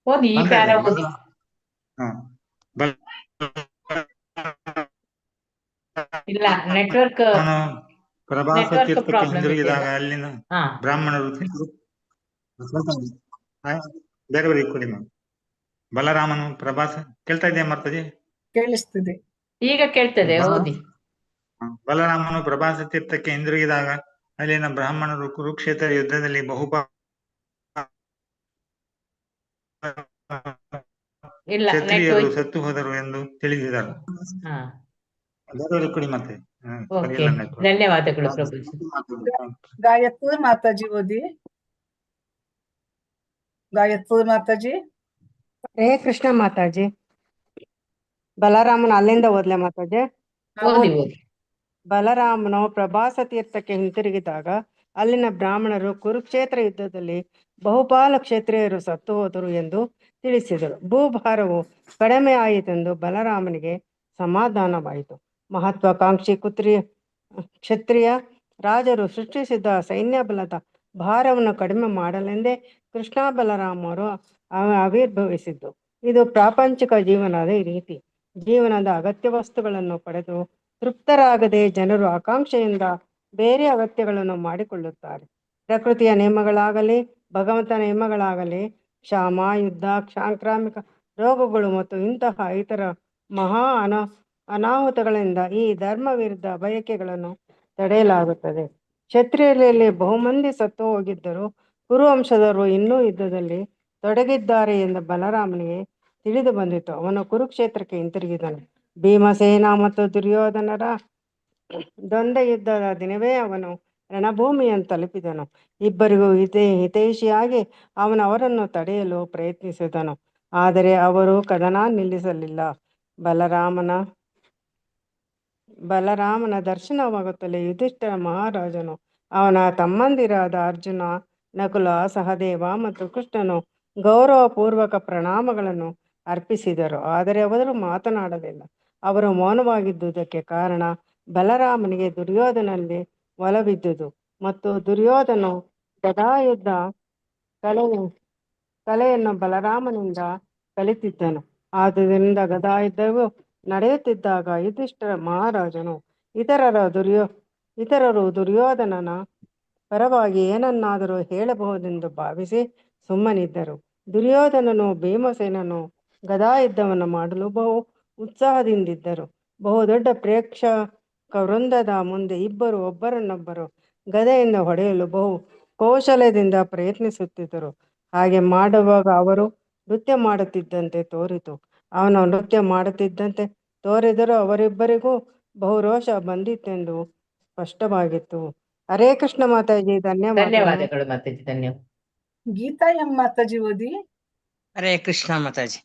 ಓದಿ ಈ ಪ್ಯಾರ ಓದಿ. ಇಲ್ಲ ನೆಟ್ವರ್ಕ್ ಪ್ರಭಾಸ ತೀರ್ಥಕ್ಕೆ ಹಿಂದಿರುಗಿದಾಗ ಅಲ್ಲಿನ ಬ್ರಾಹ್ಮಣರು ಬೇರೆಯವರಿಗೆ ಕೊಡಿ. ಬಲರಾಮನು ಪ್ರಭಾಸ ಕೇಳ್ತಾ ಇದೆಯಾ ಮಾತಾಜಿ? ಕೇಳಿಸ್ತಿದೆ, ಈಗ ಕೇಳ್ತದೆ, ಓದಿ. ಬಲರಾಮನು ಪ್ರಭಾಸ ತೀರ್ಥಕ್ಕೆ ಹಿಂದಿರುಗಿದಾಗ ಅಲ್ಲಿನ ಬ್ರಾಹ್ಮಣರು ಕುರುಕ್ಷೇತ್ರ ಯುದ್ಧದಲ್ಲಿ ಕ್ಷತ್ರಿಯರು ಸತ್ತು ಹೋದರು ಎಂದು ತಿಳಿದಿದ್ದಾರೆ. ಕೊಡಿ ಮತ್ತೆ. ಧನ್ಯವಾದಗಳು ಪ್ರಭು. ಗಾಯತ್ರಿ ಮಾತಾಜಿ ಓದಿ. ಗಾಯತ್ರಿ ಮಾತಾಜಿ. ಹರೇ ಕೃಷ್ಣ ಮಾತಾಜಿ. ಬಲರಾಮನು ಅಲ್ಲಿಂದ ಓದ್ಲೆ ಮಾತಾಜಿ. ಬಲರಾಮನು ಪ್ರಭಾಸ ತೀರ್ಥಕ್ಕೆ ಹಿಂತಿರುಗಿದಾಗ ಅಲ್ಲಿನ ಬ್ರಾಹ್ಮಣರು ಕುರುಕ್ಷೇತ್ರ ಯುದ್ಧದಲ್ಲಿ ಬಹುಪಾಲು ಕ್ಷತ್ರಿಯರು ಸತ್ತು ಹೋದರು ಎಂದು ತಿಳಿಸಿದರು. ಭೂಭಾರವು ಕಡಿಮೆ ಆಯಿತೆಂದು ಬಲರಾಮನಿಗೆ ಸಮಾಧಾನವಾಯಿತು. ಮಹತ್ವಾಕಾಂಕ್ಷಿ ಕ್ಷತ್ರಿಯ ರಾಜರು ಸೃಷ್ಟಿಸಿದ ಸೈನ್ಯ ಬಲದ ಭಾರವನ್ನು ಕಡಿಮೆ ಮಾಡಲೆಂದೇ ಕೃಷ್ಣ ಬಲರಾಮರು ಆವಿರ್ಭವಿಸಿದ್ದು. ಇದು ಪ್ರಾಪಂಚಿಕ ಜೀವನದ ರೀತಿ. ಜೀವನದ ಅಗತ್ಯ ವಸ್ತುಗಳನ್ನು ಪಡೆದು ತೃಪ್ತರಾಗದೆ ಜನರು ಆಕಾಂಕ್ಷೆಯಿಂದ ಬೇರೆ ಅಗತ್ಯಗಳನ್ನು ಮಾಡಿಕೊಳ್ಳುತ್ತಾರೆ. ಪ್ರಕೃತಿಯ ನಿಯಮಗಳಾಗಲಿ ಭಗವಂತನ ಹಿಮಗಳಾಗಲಿ, ಕ್ಷಾಮ, ಯುದ್ಧ, ಸಾಂಕ್ರಾಮಿಕ ರೋಗಗಳು ಮತ್ತು ಇಂತಹ ಇತರ ಮಹಾ ಅನಾಹುತಗಳಿಂದ ಈ ಧರ್ಮ ವಿರುದ್ಧ ಬಯಕೆಗಳನ್ನು ತಡೆಯಲಾಗುತ್ತದೆ. ಕ್ಷತ್ರಿಯರಲ್ಲಿ ಬಹುಮಂದಿ ಸತ್ತು ಹೋಗಿದ್ದರು. ಕುರುವಂಶದವರು ಇನ್ನೂ ಯುದ್ಧದಲ್ಲಿ ತೊಡಗಿದ್ದಾರೆ ಎಂದು ಬಲರಾಮನಿಗೆ ತಿಳಿದು ಬಂದಿತು. ಅವನು ಕುರುಕ್ಷೇತ್ರಕ್ಕೆ ಹಿಂತಿರುಗಿದನು. ಭೀಮಸೇನ ಮತ್ತು ದುರ್ಯೋಧನರ ದ್ವಂದ್ವ ಯುದ್ಧದ ದಿನವೇ ಅವನು ರಣಭೂಮಿಯನ್ನು ತಲುಪಿದನು. ಇಬ್ಬರಿಗೂ ಹಿತೈಷಿಯಾಗಿ ಅವನು ಅವರನ್ನು ತಡೆಯಲು ಪ್ರಯತ್ನಿಸಿದನು, ಆದರೆ ಅವರು ಕದನ ನಿಲ್ಲಿಸಲಿಲ್ಲ. ಬಲರಾಮನ ದರ್ಶನವಾಗುತ್ತಲೇ ಯುಧಿಷ್ಠಿರ ಮಹಾರಾಜನು ಅವನ ತಮ್ಮಂದಿರಾದ ಅರ್ಜುನ, ನಕುಲ, ಸಹದೇವ ಮತ್ತು ಕೃಷ್ಣನು ಗೌರವಪೂರ್ವಕ ಪ್ರಣಾಮಗಳನ್ನು ಅರ್ಪಿಸಿದರು. ಆದರೆ ಅವರು ಮಾತನಾಡಲಿಲ್ಲ. ಅವರು ಮೌನವಾಗಿದ್ದುದಕ್ಕೆ ಕಾರಣ ಬಲರಾಮನಿಗೆ ದುರ್ಯೋಧನಲ್ಲಿ ಒಲವಿದ್ದುದು ಮತ್ತು ದುರ್ಯೋಧನು ಗದಾಯುದ್ಧ ಕಲೆಯನ್ನು ಬಲರಾಮನಿಂದ ಕಲಿತಿದ್ದನು. ಆದುದರಿಂದ ಗದಾಯುದ್ಧವು ನಡೆಯುತ್ತಿದ್ದಾಗ ಯುಧಿಷ್ಠಿರ ಮಹಾರಾಜನು ಇತರರು ದುರ್ಯೋಧನನ ಪರವಾಗಿ ಏನನ್ನಾದರೂ ಹೇಳಬಹುದೆಂದು ಭಾವಿಸಿ ಸುಮ್ಮನಿದ್ದರು. ದುರ್ಯೋಧನನು ಭೀಮಸೇನನು ಗದಾಯುದ್ಧವನ್ನು ಮಾಡಲು ಬಹು ಉತ್ಸಾಹದಿಂದಿದ್ದರು. ಬಹುದೊಡ್ಡ ಪ್ರೇಕ್ಷಕ ವೃಂದದ ಮುಂದೆ ಇಬ್ಬರು ಒಬ್ಬರನ್ನೊಬ್ಬರು ಗದೆಯಿಂದ ಹೊಡೆಯಲು ಬಹು ಕೌಶಲ್ಯದಿಂದ ಪ್ರಯತ್ನಿಸುತ್ತಿದ್ದರು. ಹಾಗೆ ಮಾಡುವಾಗ ಅವರು ನೃತ್ಯ ಮಾಡುತ್ತಿದ್ದಂತೆ ತೋರಿತು. ಅವನು ನೃತ್ಯ ಮಾಡುತ್ತಿದ್ದಂತೆ ತೋರಿದರೂ ಅವರಿಬ್ಬರಿಗೂ ಬಹುರೋಷ ಬಂದಿತ್ತೆಂದು ಸ್ಪಷ್ಟವಾಗಿತ್ತು. ಹರೇ ಕೃಷ್ಣ ಮಾತಾಜಿ, ಧನ್ಯವಾದಗಳು ಮಾತಾಜಿ. ಧನ್ಯವಾದ. ಗೀತಾ ಎಂ ಮಾತಾಜಿ ಓದಿ. ಹರೇ ಕೃಷ್ಣ ಮಾತಾಜಿ.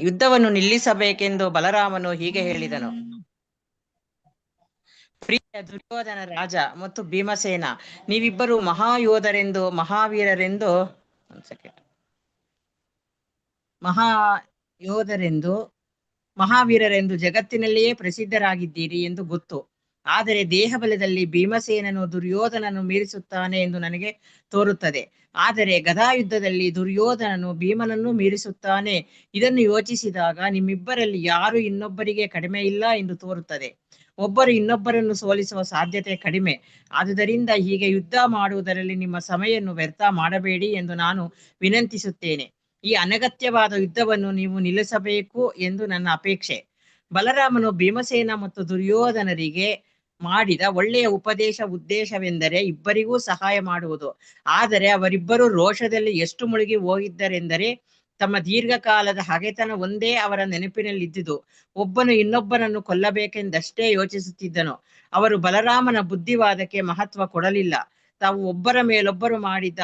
ಯುದ್ಧವನ್ನು ನಿಲ್ಲಿಸಬೇಕೆಂದು ಬಲರಾಮನು ಹೀಗೆ ಹೇಳಿದನು. ಪ್ರಿಯ ದುರ್ಯೋಧನ ರಾಜ ಮತ್ತು ಭೀಮಸೇನ, ನೀವಿಬ್ಬರು ಮಹಾವೀರರೆಂದು ಜಗತ್ತಿನಲ್ಲಿಯೇ ಪ್ರಸಿದ್ಧರಾಗಿದ್ದೀರಿ ಎಂದು ಗೊತ್ತು. ಆದರೆ ದೇಹಬಲದಲ್ಲಿ ಭೀಮಸೇನನು ದುರ್ಯೋಧನನು ಮೀರಿಸುತ್ತಾನೆ ಎಂದು ನನಗೆ ತೋರುತ್ತದೆ. ಆದರೆ ಗದಾಯುದ್ಧದಲ್ಲಿ ದುರ್ಯೋಧನನು ಭೀಮನನ್ನು ಮೀರಿಸುತ್ತಾನೆ. ಇದನ್ನು ಯೋಚಿಸಿದಾಗ ನಿಮ್ಮಿಬ್ಬರಲ್ಲಿ ಯಾರು ಇನ್ನೊಬ್ಬರಿಗೆ ಕಡಿಮೆ ಇಲ್ಲ ಎಂದು ತೋರುತ್ತದೆ. ಒಬ್ಬರು ಇನ್ನೊಬ್ಬರನ್ನು ಸೋಲಿಸುವ ಸಾಧ್ಯತೆ ಕಡಿಮೆ. ಆದುದರಿಂದ ಹೀಗೆ ಯುದ್ಧ ಮಾಡುವುದರಲ್ಲಿ ನಿಮ್ಮ ಸಮಯವನ್ನು ವ್ಯರ್ಥ ಮಾಡಬೇಡಿ ಎಂದು ನಾನು ವಿನಂತಿಸುತ್ತೇನೆ. ಈ ಅನಗತ್ಯವಾದ ಯುದ್ಧವನ್ನು ನೀವು ನಿಲ್ಲಿಸಬೇಕು ಎಂದು ನನ್ನ ಅಪೇಕ್ಷೆ. ಬಲರಾಮನು ಭೀಮಸೇನ ಮತ್ತು ದುರ್ಯೋಧನರಿಗೆ ಮಾಡಿದ ಒಳ್ಳೆಯ ಉದ್ದೇಶವೆಂದರೆ ಇಬ್ಬರಿಗೂ ಸಹಾಯ ಮಾಡುವುದು. ಆದರೆ ಅವರಿಬ್ಬರು ರೋಷದಲ್ಲಿ ಎಷ್ಟು ಮುಳುಗಿ ಹೋಗಿದ್ದರೆಂದರೆ ತಮ್ಮ ದೀರ್ಘಕಾಲದ ಹಗೆತನ ಒಂದೇ ಅವರ ನೆನಪಿನಲ್ಲಿದ್ದುದು. ಒಬ್ಬನು ಇನ್ನೊಬ್ಬನನ್ನು ಕೊಲ್ಲಬೇಕೆಂದಷ್ಟೇ ಯೋಚಿಸುತ್ತಿದ್ದನು. ಅವರು ಬಲರಾಮನ ಬುದ್ಧಿವಾದಕ್ಕೆ ಮಹತ್ವ ಕೊಡಲಿಲ್ಲ. ತಾವು ಒಬ್ಬರ ಮೇಲೊಬ್ಬರು ಮಾಡಿದ್ದ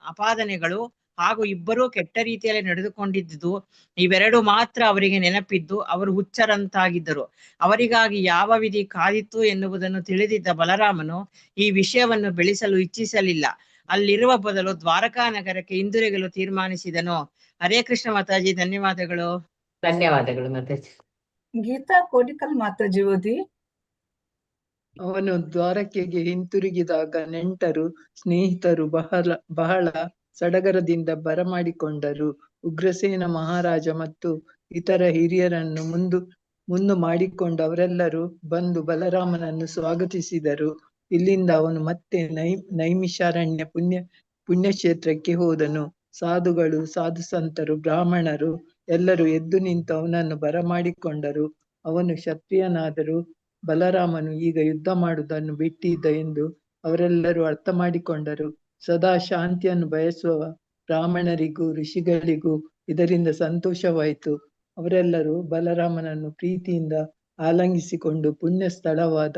ಅಪಾದನೆಗಳು ಹಾಗೂ ಇಬ್ಬರೂ ಕೆಟ್ಟ ರೀತಿಯಲ್ಲಿ ನಡೆದುಕೊಂಡಿದ್ದುದು, ಇವೆರಡು ಮಾತ್ರ ಅವರಿಗೆ ನೆನಪಿದ್ದು ಅವರು ಹುಚ್ಚರಂತಾಗಿದ್ದರು. ಅವರಿಗಾಗಿ ಯಾವ ವಿಧಿ ಕಾದಿತ್ತು ಎನ್ನುವುದನ್ನು ತಿಳಿದಿದ್ದ ಬಲರಾಮನು ಈ ವಿಷಯವನ್ನು ಬೆಳೆಸಲು ಇಚ್ಛಿಸಲಿಲ್ಲ. ಅಲ್ಲಿರುವ ಬದಲು ದ್ವಾರಕಾ ನಗರಕ್ಕೆ ಹಿಂದಿರುಗಲು ತೀರ್ಮಾನಿಸಿದನು. ಹರೇ ಕೃಷ್ಣ ಮಾತಾಜಿ, ಧನ್ಯವಾದಗಳು. ಧನ್ಯವಾದಗಳು ಮಾತಾಜಿ. ಗೀತಾ ಕೋಡಿಕಲ್ ಮಾತಾಜಿ ಓದಿ. ಅವನು ದ್ವಾರಕೆಗೆ ಹಿಂತಿರುಗಿದಾಗ ನೆಂಟರು ಸ್ನೇಹಿತರು ಬಹಳ ಸಡಗರದಿಂದ ಬರಮಾಡಿಕೊಂಡರು. ಉಗ್ರಸೇನ ಮಹಾರಾಜ ಮತ್ತು ಇತರ ಹಿರಿಯರನ್ನು ಮುಂದು ಮಾಡಿಕೊಂಡು ಅವರೆಲ್ಲರೂ ಬಂದು ಬಲರಾಮನನ್ನು ಸ್ವಾಗತಿಸಿದರು. ಇಲ್ಲಿಂದ ಅವನು ಮತ್ತೆ ನೈಮಿಷಾರಣ್ಯ ಪುಣ್ಯಕ್ಷೇತ್ರಕ್ಕೆ ಹೋದನು. ಸಾಧುಗಳು, ಸಾಧು ಸಂತರು, ಬ್ರಾಹ್ಮಣರು ಎಲ್ಲರೂ ಎದ್ದು ನಿಂತು ಅವನನ್ನು ಬರಮಾಡಿಕೊಂಡರು. ಅವನು ಕ್ಷತ್ರಿಯನಾದರೂ ಬಲರಾಮನು ಈಗ ಯುದ್ಧ ಮಾಡುವುದನ್ನು ಬಿಟ್ಟಿದ್ದ ಎಂದು ಅವರೆಲ್ಲರೂ ಅರ್ಥ ಮಾಡಿಕೊಂಡರು. ಸದಾ ಶಾಂತಿಯನ್ನು ಬಯಸುವ ಬ್ರಾಹ್ಮಣರಿಗೂ ಋಷಿಗಳಿಗೂ ಇದರಿಂದ ಸಂತೋಷವಾಯಿತು. ಅವರೆಲ್ಲರೂ ಬಲರಾಮನನ್ನು ಪ್ರೀತಿಯಿಂದ ಆಲಂಗಿಸಿಕೊಂಡು ಪುಣ್ಯ ಸ್ಥಳವಾದ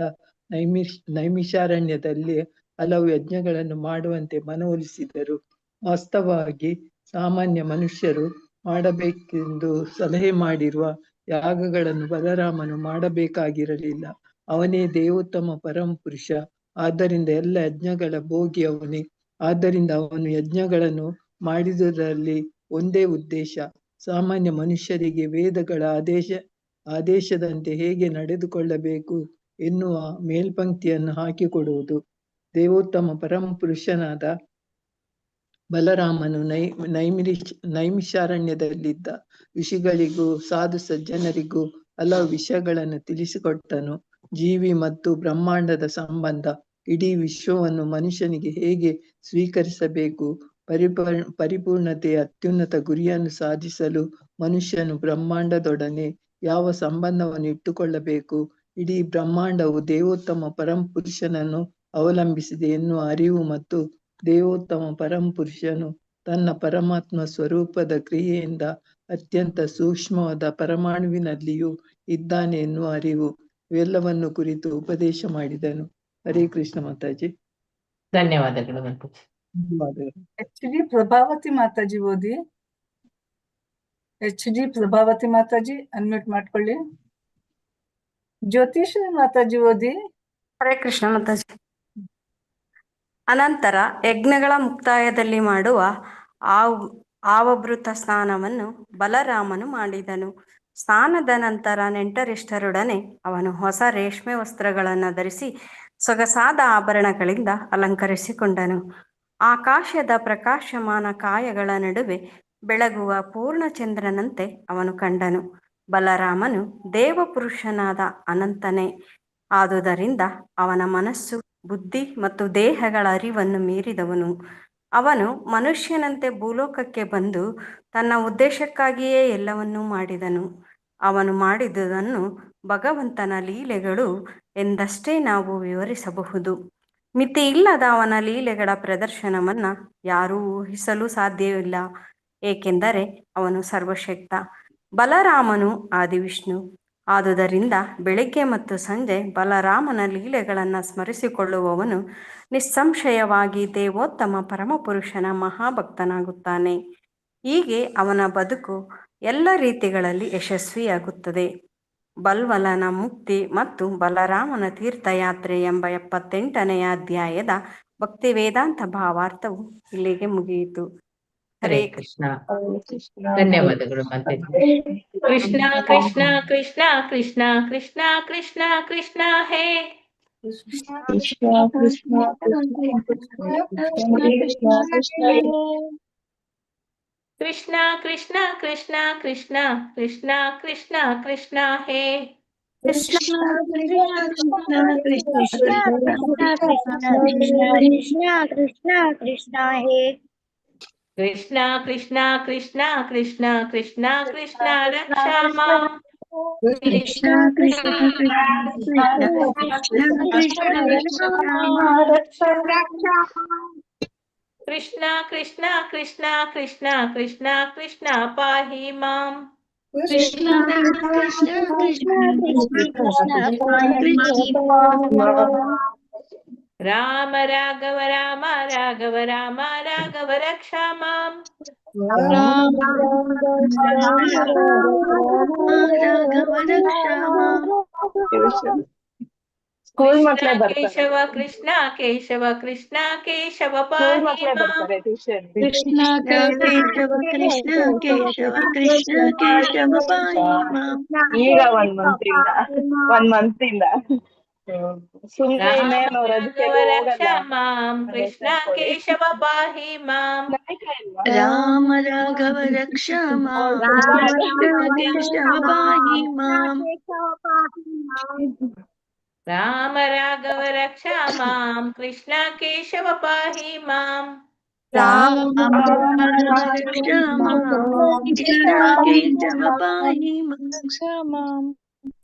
ನೈಮಿಷಾರಣ್ಯದಲ್ಲಿ ಹಲವು ಯಜ್ಞಗಳನ್ನು ಮಾಡುವಂತೆ ಮನವೊಲಿಸಿದರು. ವಾಸ್ತವವಾಗಿ ಸಾಮಾನ್ಯ ಮನುಷ್ಯರು ಮಾಡಬೇಕೆಂದು ಸಲಹೆ ಮಾಡಿರುವ ಯಾಗಗಳನ್ನು ಬಲರಾಮನು ಮಾಡಬೇಕಾಗಿರಲಿಲ್ಲ. ಅವನೇ ದೇವೋತ್ತಮ ಪರಮಪುರುಷ. ಆದ್ದರಿಂದ ಎಲ್ಲ ಯಜ್ಞಗಳ ಭೋಗಿ ಅವನೇ. ಆದ್ದರಿಂದ ಅವನು ಯಜ್ಞಗಳನ್ನು ಮಾಡಿದುದರಲ್ಲಿ ಒಂದೇ ಉದ್ದೇಶ, ಸಾಮಾನ್ಯ ಮನುಷ್ಯರಿಗೆ ವೇದಗಳ ಆದೇಶದಂತೆ ಹೇಗೆ ನಡೆದುಕೊಳ್ಳಬೇಕು ಎನ್ನುವ ಮೇಲ್ಪಂಕ್ತಿಯನ್ನು ಹಾಕಿಕೊಡುವುದು. ದೇವೋತ್ತಮ ಪರಮಪುರುಷನಾದ ಬಲರಾಮನು ನೈಮಿಷಾರಣ್ಯದಲ್ಲಿದ್ದ ಋಷಿಗಳಿಗೂ ಸಾಧು ಸಜ್ಜನರಿಗೂ ಹಲವು ವಿಷಯಗಳನ್ನು ತಿಳಿಸಿಕೊಟ್ಟನು. ಜೀವಿ ಮತ್ತು ಬ್ರಹ್ಮಾಂಡದ ಸಂಬಂಧ, ಇಡೀ ವಿಶ್ವವನ್ನು ಮನುಷ್ಯನಿಗೆ ಹೇಗೆ ಸ್ವೀಕರಿಸಬೇಕು, ಪರಿಪೂರ್ಣತೆಯ ಅತ್ಯುನ್ನತ ಗುರಿಯನ್ನು ಸಾಧಿಸಲು ಮನುಷ್ಯನು ಬ್ರಹ್ಮಾಂಡದೊಡನೆ ಯಾವ ಸಂಬಂಧವನ್ನು ಇಟ್ಟುಕೊಳ್ಳಬೇಕು, ಇಡೀ ಬ್ರಹ್ಮಾಂಡವು ದೇವೋತ್ತಮ ಪರಮಪುರುಷನನ್ನು ಅವಲಂಬಿಸಿದೆ ಎನ್ನುವ ಅರಿವು ಮತ್ತು ದೇವೋತ್ತಮ ಪರಮಪುರುಷನು ತನ್ನ ಪರಮಾತ್ಮ ಸ್ವರೂಪದ ಕ್ರಿಯೆಯಿಂದ ಅತ್ಯಂತ ಸೂಕ್ಷ್ಮವಾದ ಪರಮಾಣುವಿನಲ್ಲಿಯೂ ಇದ್ದಾನೆ ಎನ್ನುವ ಅರಿವು ಇವೆಲ್ಲವನ್ನು ಕುರಿತು ಉಪದೇಶ ಮಾಡಿದನು. ಹರೇ ಕೃಷ್ಣ ಮಾತಾಜಿ. ಧನ್ಯವಾದಗಳು ಮಾತಾಜಿ. ಧನ್ಯವಾದಗಳು. एक्चुअली प्रभावती माताजी ಓದಿ. ಎಚ್.ಡಿ. ಪ್ರಭಾವತಿ ಮಾತಾಜಿ ಅನ್ಮ್ಯೂಟ್ ಮಾಡ್ಕೊಳ್ಳಿ. ಜ್ಯೋತಿಷ್ ಮಾತಾಜಿ ಓದಿ. ಹರೇ ಕೃಷ್ಣ ಮಾತಾಜಿ. ಅನಂತರ ಯಜ್ಞಗಳ ಮುಕ್ತಾಯದಲ್ಲಿ ಮಾಡುವ ಆವಭೃತ ಸ್ನಾನವನ್ನು ಬಲರಾಮನು ಮಾಡಿದನು. ಸ್ನಾನದ ನಂತರ ನೆಂಟರಿಷ್ಟರೊಡನೆ ಅವನು ಹೊಸ ರೇಷ್ಮೆ ವಸ್ತ್ರಗಳನ್ನು ಧರಿಸಿ ಸೊಗಸಾದ ಆಭರಣಗಳಿಂದ ಅಲಂಕರಿಸಿಕೊಂಡನು. ಆಕಾಶದ ಪ್ರಕಾಶಮಾನ ಕಾಯಗಳ ನಡುವೆ ಬೆಳಗುವ ಪೂರ್ಣಚಂದ್ರನಂತೆ ಅವನು ಕಂಡನು. ಬಲರಾಮನು ದೇವಪುರುಷನಾದ ಅನಂತನೇ. ಆದುದರಿಂದ ಅವನ ಮನಸ್ಸು, ಬುದ್ಧಿ ಮತ್ತು ದೇಹಗಳ ಅರಿವನ್ನು ಮೀರಿದವನು. ಅವನು ಮನುಷ್ಯನಂತೆ ಭೂಲೋಕಕ್ಕೆ ಬಂದು ತನ್ನ ಉದ್ದೇಶಕ್ಕಾಗಿಯೇ ಎಲ್ಲವನ್ನೂ ಮಾಡಿದನು. ಅವನು ಮಾಡಿದುದನ್ನು ಭಗವಂತನ ಲೀಲೆಗಳು ಎಂದಷ್ಟೇ ನಾವು ವಿವರಿಸಬಹುದು. ಮಿತಿಯಿಲ್ಲದ ಅವನ ಲೀಲೆಗಳ ಪ್ರದರ್ಶನವನ್ನು ಯಾರೂ ಊಹಿಸಲು ಸಾಧ್ಯವಿಲ್ಲ, ಏಕೆಂದರೆ ಅವನು ಸರ್ವಶಕ್ತ. ಬಲರಾಮನು ಆದಿವಿಷ್ಣು. ಆದುದರಿಂದ ಬೆಳಿಗ್ಗೆ ಮತ್ತು ಸಂಜೆ ಬಲರಾಮನ ಲೀಲೆಗಳನ್ನು ಸ್ಮರಿಸಿಕೊಳ್ಳುವವನು ನಿಸ್ಸಂಶಯವಾಗಿ ದೇವೋತ್ತಮ ಪರಮಪುರುಷನ ಮಹಾಭಕ್ತನಾಗುತ್ತಾನೆ. ಹೀಗೆ ಅವನ ಬದುಕು ಎಲ್ಲ ರೀತಿಗಳಲ್ಲಿ ಯಶಸ್ವಿಯಾಗುತ್ತದೆ. ಬಲ್ವಲನ ಮುಕ್ತಿ ಮತ್ತು ಬಲರಾಮನ ತೀರ್ಥಯಾತ್ರೆ ಎಂಬ 78ನೇ ಅಧ್ಯಾಯದ ಭಕ್ತಿ ವೇದಾಂತ ಭಾವಾರ್ಥವು ಇಲ್ಲಿಗೆ ಮುಗಿಯಿತು. ಹರೇ ಕೃಷ್ಣ. ಧನ್ಯವಾದಗಳು ಮಾತಾಜಿ. ಕೃಷ್ಣ ಕೃಷ್ಣ ಕೃಷ್ಣ ಕೃಷ್ಣ ಕೃಷ್ಣ ಕೃಷ್ಣ ಕೃಷ್ಣ ಹೇ ಕೃಷ್ಣ ಕೃಷ್ಣ ಕೃಷ್ಣ ಕೃಷ್ಣ ಕೃಷ್ಣ ಕೃಷ್ಣ ಕೃಷ್ಣ ಹೇ ಕೃಷ್ಣ ಕೃಷ್ಣ ಹೇ ಕೃಷ್ಣ ಕೃಷ್ಣ ಕೃಷ್ಣ ಕೃಷ್ಣ ಕೃಷ್ಣ ಕೃಷ್ಣ ರಕ್ಷಾ ಮಾಂ. ಕೃಷ್ಣ ಕೃಷ್ಣ ಕೃಷ್ಣ ಕೃಷ್ಣ ಕೃಷ್ಣ ಕೃಷ್ಣ ಕೃಷ್ಣ ಕೃಷ್ಣ ಪಾಹಿ ಮಾಂ. ಕೃಷ್ಣ ಕೃಷ್ಣ ಕೃಷ್ಣ ರಾಮ ರಾಘವ ರಾಮ ರಾಘವ ರಾಮ ರಾಘವ ರಕ್ಷಾ ಮಾಂ. ಕೇಶವ ಕೃಷ್ಣ ಕೇಶವ ಕೃಷ್ಣ ಕೇಶವ ಪಾಹಿ ಮಾಂ. ಕೃಷ್ಣ ಕೇಶವ ಕೃಷ್ಣ ಕೇಶವ ಕೃಷ್ಣ ಕೇಶವ ಪಾಹಿ ಮಾಂ. ಈಗ 1 ಮಂತ್ ಇಂದ ರಾಘವ ರಕ್ಷಾ ಮಾಂ. ಕೃಷ್ಣ ಕೇಶವ ಪಾಹಿ ಮಾಂ. ರಾಮ ರಾಘವ ರಕ್ಷಾ ಮಾಂ. ಕೇಶವ ಪಾಹಿ ಮಾಂ. ರಾಮ ರಾಘವ ರಕ್ಷಾ ಮಾಂ. ಕೃಷ್ಣ ಕೇಶವ ಪಾಹಿ ಮಾಂ. ರಾಮ ರಕ್ಷಾ ಮಾಂ. ಕೃಷ್ಣ ಕೇಶವ ಪಾಹಿ ಮಾಂ.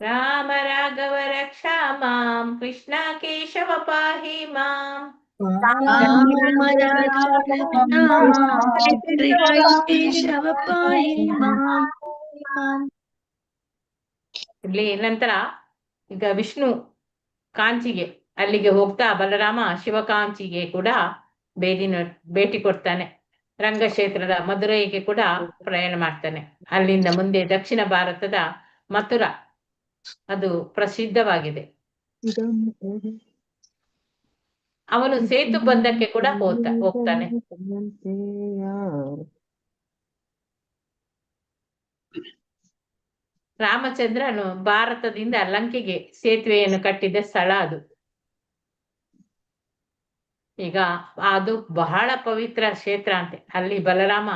ರಾಮ ರಾಘವ ರಕ್ಷಾ ಮಾಂ. ಕೃಷ್ಣ ಕೇಶವ ಪಾಹಿ ಮಾಂ. ರಾಮ ರಾಘವ ರಕ್ಷಾ ಮಾಂ. ಕೃಷ್ಣ ಕೇಶವ ಪಾಹಿ ಮಾಂ. ಇಲ್ಲಿ ನಂತರ ಈಗ ವಿಷ್ಣು ಕಾಂಚಿಗೆ ಅಲ್ಲಿಗೆ ಹೋಗ್ತಾ ಬಲರಾಮ ಶಿವಕಾಂಚಿಗೆ ಕೂಡ ಭೇಟಿ ಕೊಡ್ತಾನೆ. ರಂಗಕ್ಷೇತ್ರದ ಮಧುರೈಗೆ ಕೂಡ ಪ್ರಯಾಣ ಮಾಡ್ತಾನೆ. ಅಲ್ಲಿಂದ ಮುಂದೆ ದಕ್ಷಿಣ ಭಾರತದ ಮಥುರಾ ಅದು ಪ್ರಸಿದ್ಧವಾಗಿದೆ. ಅವನು ಸೇತು ಬಂಧಕ್ಕೆ ಕೂಡ ಹೋಗ್ತಾನೆ. ರಾಮಚಂದ್ರನು ಭಾರತದಿಂದ ಲಂಕೆಗೆ ಸೇತುವೆಯನ್ನು ಕಟ್ಟಿದ ಸ್ಥಳ ಅದು. ಈಗ ಅದು ಬಹಳ ಪವಿತ್ರ ಕ್ಷೇತ್ರ ಅಂತೆ. ಅಲ್ಲಿ ಬಲರಾಮ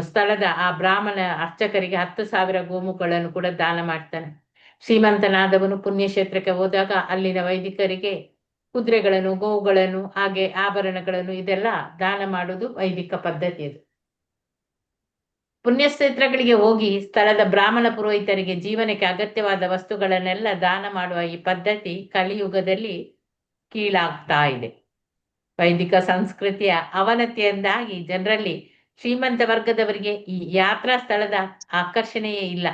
ಸ್ಥಳದ ಆ ಬ್ರಾಹ್ಮಣ ಅರ್ಚಕರಿಗೆ 10,000 ಗೋಮುಗಳನ್ನು ಕೂಡ ದಾನ ಮಾಡ್ತಾನೆ. ಶ್ರೀಮಂತನಾದವನು ಪುಣ್ಯಕ್ಷೇತ್ರಕ್ಕೆ ಹೋದಾಗ ಅಲ್ಲಿನ ವೈದಿಕರಿಗೆ ಕುದುರೆಗಳನ್ನು, ಗೋವುಗಳನ್ನು, ಹಾಗೆ ಆಭರಣಗಳನ್ನು ಇದೆಲ್ಲ ದಾನ ಮಾಡುವುದು ವೈದಿಕ ಪದ್ಧತಿ ಅದು. ಪುಣ್ಯಕ್ಷೇತ್ರಗಳಿಗೆ ಹೋಗಿ ಸ್ಥಳದ ಬ್ರಾಹ್ಮಣ ಪುರೋಹಿತರಿಗೆ ಜೀವನಕ್ಕೆ ಅಗತ್ಯವಾದ ವಸ್ತುಗಳನ್ನೆಲ್ಲ ದಾನ ಮಾಡುವ ಈ ಪದ್ಧತಿ ಕಲಿಯುಗದಲ್ಲಿ ಕೀಳಾಗ್ತಾ ಇದೆ. ವೈದಿಕ ಸಂಸ್ಕೃತಿಯ ಅವನತಿಯಿಂದಾಗಿ ಜನರಲ್ಲಿ ಶ್ರೀಮಂತ ವರ್ಗದವರಿಗೆ ಈ ಯಾತ್ರಾ ಸ್ಥಳದ ಆಕರ್ಷಣೆಯೇ ಇಲ್ಲ.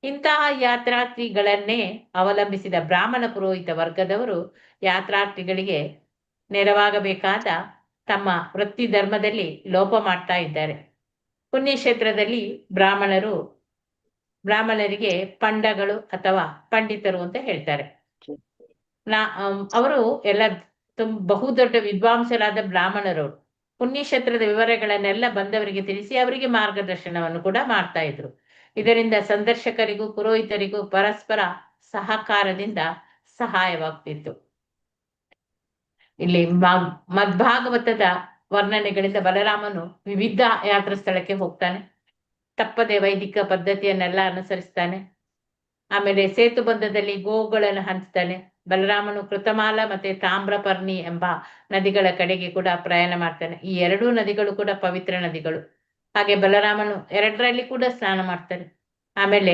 ಇಂತಹ ಯಾತ್ರಾರ್ಥಿಗಳನ್ನೇ ಅವಲಂಬಿಸಿದ ಬ್ರಾಹ್ಮಣ ಪುರೋಹಿತ ವರ್ಗದವರು ಯಾತ್ರಾರ್ಥಿಗಳಿಗೆ ನೆರವಾಗಬೇಕಾದ ತಮ್ಮ ವೃತ್ತಿ ಧರ್ಮದಲ್ಲಿ ಲೋಪ ಮಾಡ್ತಾ ಇದ್ದಾರೆ. ಪುಣ್ಯಕ್ಷೇತ್ರದಲ್ಲಿ ಬ್ರಾಹ್ಮಣರಿಗೆ ಪಂಡಗಳು ಅಥವಾ ಪಂಡಿತರು ಅಂತ ಹೇಳ್ತಾರೆ. ಅವರು ಎಲ್ಲ ಬಹುದೊಡ್ಡ ವಿದ್ವಾಂಸರಾದ ಬ್ರಾಹ್ಮಣರವರು. ಪುಣ್ಯಕ್ಷೇತ್ರದ ವಿವರಗಳನ್ನೆಲ್ಲ ಬಂದವರಿಗೆ ತಿಳಿಸಿ ಅವರಿಗೆ ಮಾರ್ಗದರ್ಶನವನ್ನು ಕೂಡ ಮಾಡ್ತಾ ಇದ್ರು. ಇದರಿಂದ ಸಂದರ್ಶಕರಿಗೂ ಪುರೋಹಿತರಿಗೂ ಪರಸ್ಪರ ಸಹಕಾರದಿಂದ ಸಹಾಯವಾಗ್ತಿತ್ತು. ಇಲ್ಲಿ ಮದ್ಭಾಗವತದ ವರ್ಣನೆಗಳಿಂದ ಬಲರಾಮನು ವಿವಿಧ ಯಾತ್ರಾ ಸ್ಥಳಕ್ಕೆ ಹೋಗ್ತಾನೆ. ತಪ್ಪದೆ ವೈದಿಕ ಪದ್ಧತಿಯನ್ನೆಲ್ಲ ಅನುಸರಿಸ್ತಾನೆ. ಆಮೇಲೆ ಸೇತುಬಂಧದಲ್ಲಿ ಗೋವುಗಳನ್ನು ಹಂಚ್ತಾನೆ. ಬಲರಾಮನು ಕೃತಮಾಲ ಮತ್ತೆ ತಾಮ್ರಪರ್ಣಿ ಎಂಬ ನದಿಗಳ ಕಡೆಗೆ ಕೂಡ ಪ್ರಯಾಣ ಮಾಡ್ತಾನೆ. ಈ ಎರಡೂ ನದಿಗಳು ಕೂಡ ಪವಿತ್ರ ನದಿಗಳು. ಹಾಗೆ ಬಲರಾಮನು ಎರಡರಲ್ಲಿ ಕೂಡ ಸ್ನಾನ ಮಾಡ್ತಾನೆ. ಆಮೇಲೆ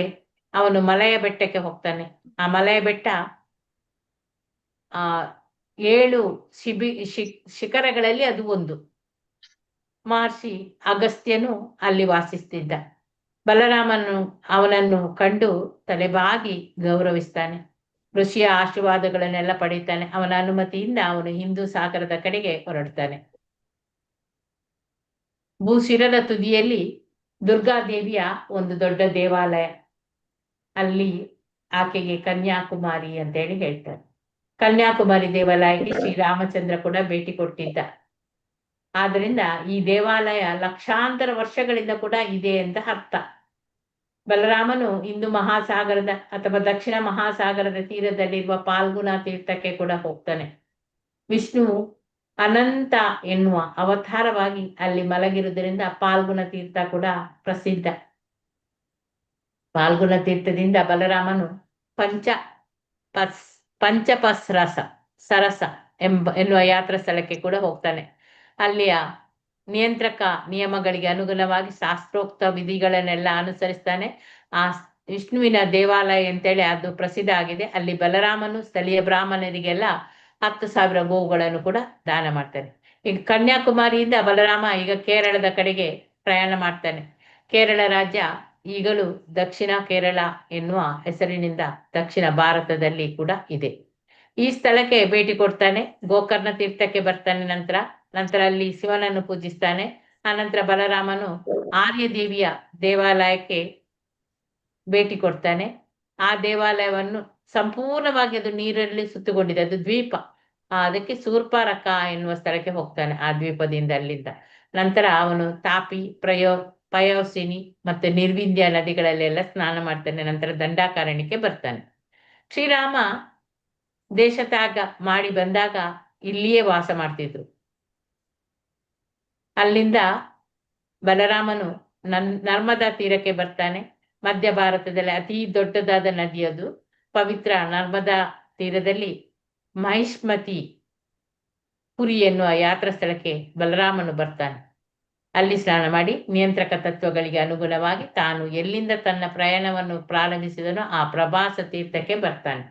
ಅವನು ಮಲಯ ಬೆಟ್ಟಕ್ಕೆ ಹೋಗ್ತಾನೆ. ಆ ಮಲಯ ಬೆಟ್ಟ 7 ಶಿಖರಗಳಲ್ಲಿ ಅದು ಒಂದು. ಮಹರ್ಷಿ ಅಗಸ್ತ್ಯನು ಅಲ್ಲಿ ವಾಸಿಸ್ತಿದ್ದ. ಬಲರಾಮನು ಅವನನ್ನು ಕಂಡು ತಲೆಬಾಗಿ ಗೌರವಿಸ್ತಾನೆ. ಋಷಿಯ ಆಶೀರ್ವಾದಗಳನ್ನೆಲ್ಲ ಪಡೀತಾನೆ. ಅವನ ಅನುಮತಿಯಿಂದ ಅವನು ಹಿಂದೂ ಸಾಗರದ ಕಡೆಗೆ ಹೊರಡ್ತಾನೆ. ಭೂಶಿರದ ತುದಿಯಲ್ಲಿ ದುರ್ಗಾದೇವಿಯ ಒಂದು ದೊಡ್ಡ ದೇವಾಲಯ. ಅಲ್ಲಿ ಆಕೆಗೆ ಕನ್ಯಾಕುಮಾರಿ ಅಂತೇಳಿ ಹೇಳ್ತಾರೆ. ಕನ್ಯಾಕುಮಾರಿ ದೇವಾಲಯಕ್ಕೆ ಶ್ರೀರಾಮಚಂದ್ರ ಕೂಡ ಭೇಟಿ ಕೊಟ್ಟಿದ್ದ. ಆದ್ರಿಂದ ಈ ದೇವಾಲಯ ಲಕ್ಷಾಂತರ ವರ್ಷಗಳಿಂದ ಕೂಡ ಇದೆ ಅಂತ ಅರ್ಥ. ಬಲರಾಮನು ಹಿಂದೂ ಮಹಾಸಾಗರದ ಅಥವಾ ದಕ್ಷಿಣ ಮಹಾಸಾಗರದ ತೀರದಲ್ಲಿರುವ ಪಾಲ್ಗುಣ ತೀರ್ಥಕ್ಕೆ ಕೂಡ ಹೋಗ್ತಾನೆ. ವಿಷ್ಣು ಅನಂತ ಎನ್ನುವ ಅವತಾರವಾಗಿ ಅಲ್ಲಿ ಮಲಗಿರುವುದರಿಂದ ಪಾಲ್ಗುಣ ತೀರ್ಥ ಕೂಡ ಪ್ರಸಿದ್ಧ. ಪಾಲ್ಗುಣ ತೀರ್ಥದಿಂದ ಬಲರಾಮನು ಸರಸ ಎನ್ನುವ ಯಾತ್ರಾ ಸ್ಥಳಕ್ಕೆ ಕೂಡ ಹೋಗ್ತಾನೆ. ಅಲ್ಲಿಯ ನಿಯಂತ್ರಕ ನಿಯಮಗಳಿಗೆ ಅನುಗುಣವಾಗಿ ಶಾಸ್ತ್ರೋಕ್ತ ವಿಧಿಗಳನ್ನೆಲ್ಲ ಅನುಸರಿಸ್ತಾನೆ. ಆ ವಿಷ್ಣುವಿನ ದೇವಾಲಯ ಅಂತೇಳಿ ಅದು ಪ್ರಸಿದ್ಧ ಆಗಿದೆ. ಅಲ್ಲಿ ಬಲರಾಮನು ಸ್ಥಳೀಯ ಬ್ರಾಹ್ಮಣರಿಗೆಲ್ಲ 10,000 ಗೋವುಗಳನ್ನು ಕೂಡ ದಾನ ಮಾಡ್ತಾನೆ. ಈಗ ಕನ್ಯಾಕುಮಾರಿಯಿಂದ ಬಲರಾಮ ಈಗ ಕೇರಳದ ಕಡೆಗೆ ಪ್ರಯಾಣ ಮಾಡ್ತಾನೆ. ಕೇರಳ ರಾಜ್ಯ ಈಗಲೂ ದಕ್ಷಿಣ ಕೇರಳ ಎನ್ನುವ ಹೆಸರಿನಿಂದ ದಕ್ಷಿಣ ಭಾರತದಲ್ಲಿ ಕೂಡ ಇದೆ. ಈ ಸ್ಥಳಕ್ಕೆ ಭೇಟಿ ಕೊಡ್ತಾನೆ. ಗೋಕರ್ಣ ತೀರ್ಥಕ್ಕೆ ಬರ್ತಾನೆ. ನಂತರ ಅಲ್ಲಿ ಶಿವನನ್ನು ಪೂಜಿಸ್ತಾನೆ. ಆನಂತರ ಬಲರಾಮನು ಆರ್ಯ ದೇವಿಯ ದೇವಾಲಯಕ್ಕೆ ಭೇಟಿ ಕೊಡ್ತಾನೆ. ಆ ದೇವಾಲಯವನ್ನು ಸಂಪೂರ್ಣವಾಗಿ ಅದು ನೀರಲ್ಲಿ ಸುತ್ತುಕೊಂಡಿದೆ. ಅದು ದ್ವೀಪ. ಅದಕ್ಕೆ ಶೂರ್ಪನಖ ಎನ್ನುವ ಸ್ಥಳಕ್ಕೆ ಹೋಗ್ತಾನೆ. ಆ ದ್ವೀಪದಿಂದ ಅಲ್ಲಿಂದ ನಂತರ ಅವನು ತಾಪಿ, ಪಯೋಸಿನಿ ಮತ್ತು ನಿರ್ವಿಂಧ್ಯ ನದಿಗಳಲ್ಲೆಲ್ಲ ಸ್ನಾನ ಮಾಡ್ತಾನೆ. ನಂತರ ದಂಡಕಾರಣ್ಯಕ್ಕೆ ಬರ್ತಾನೆ. ಶ್ರೀರಾಮ ದೇಶತ್ಯಾಗ ಮಾಡಿ ಬಂದಾಗ ಇಲ್ಲಿಯೇ ವಾಸ ಮಾಡ್ತಿದ್ರು. ಅಲ್ಲಿಂದ ಬಲರಾಮನು ನರ್ಮದಾ ತೀರಕ್ಕೆ ಬರ್ತಾನೆ. ಮಧ್ಯ ಭಾರತದಲ್ಲಿ ಅತಿ ದೊಡ್ಡದಾದ ನದಿ ಅದು. ಪವಿತ್ರ ನರ್ಮದಾ ತೀರದಲ್ಲಿ ಮಹಿಷ್ಮತಿ ಪುರಿ ಎನ್ನುವ ಯಾತ್ರಾ ಸ್ಥಳಕ್ಕೆ ಬಲರಾಮನು ಬರ್ತಾನೆ. ಅಲ್ಲಿ ಸ್ನಾನ ಮಾಡಿ ನಿಯಂತ್ರಕ ತತ್ವಗಳಿಗೆ ಅನುಗುಣವಾಗಿ ತಾನು ಎಲ್ಲಿಂದ ತನ್ನ ಪ್ರಯಾಣವನ್ನು ಪ್ರಾರಂಭಿಸಿದನೋ ಆ ಪ್ರಭಾಸ ತೀರ್ಥಕ್ಕೆ ಬರ್ತಾನೆ.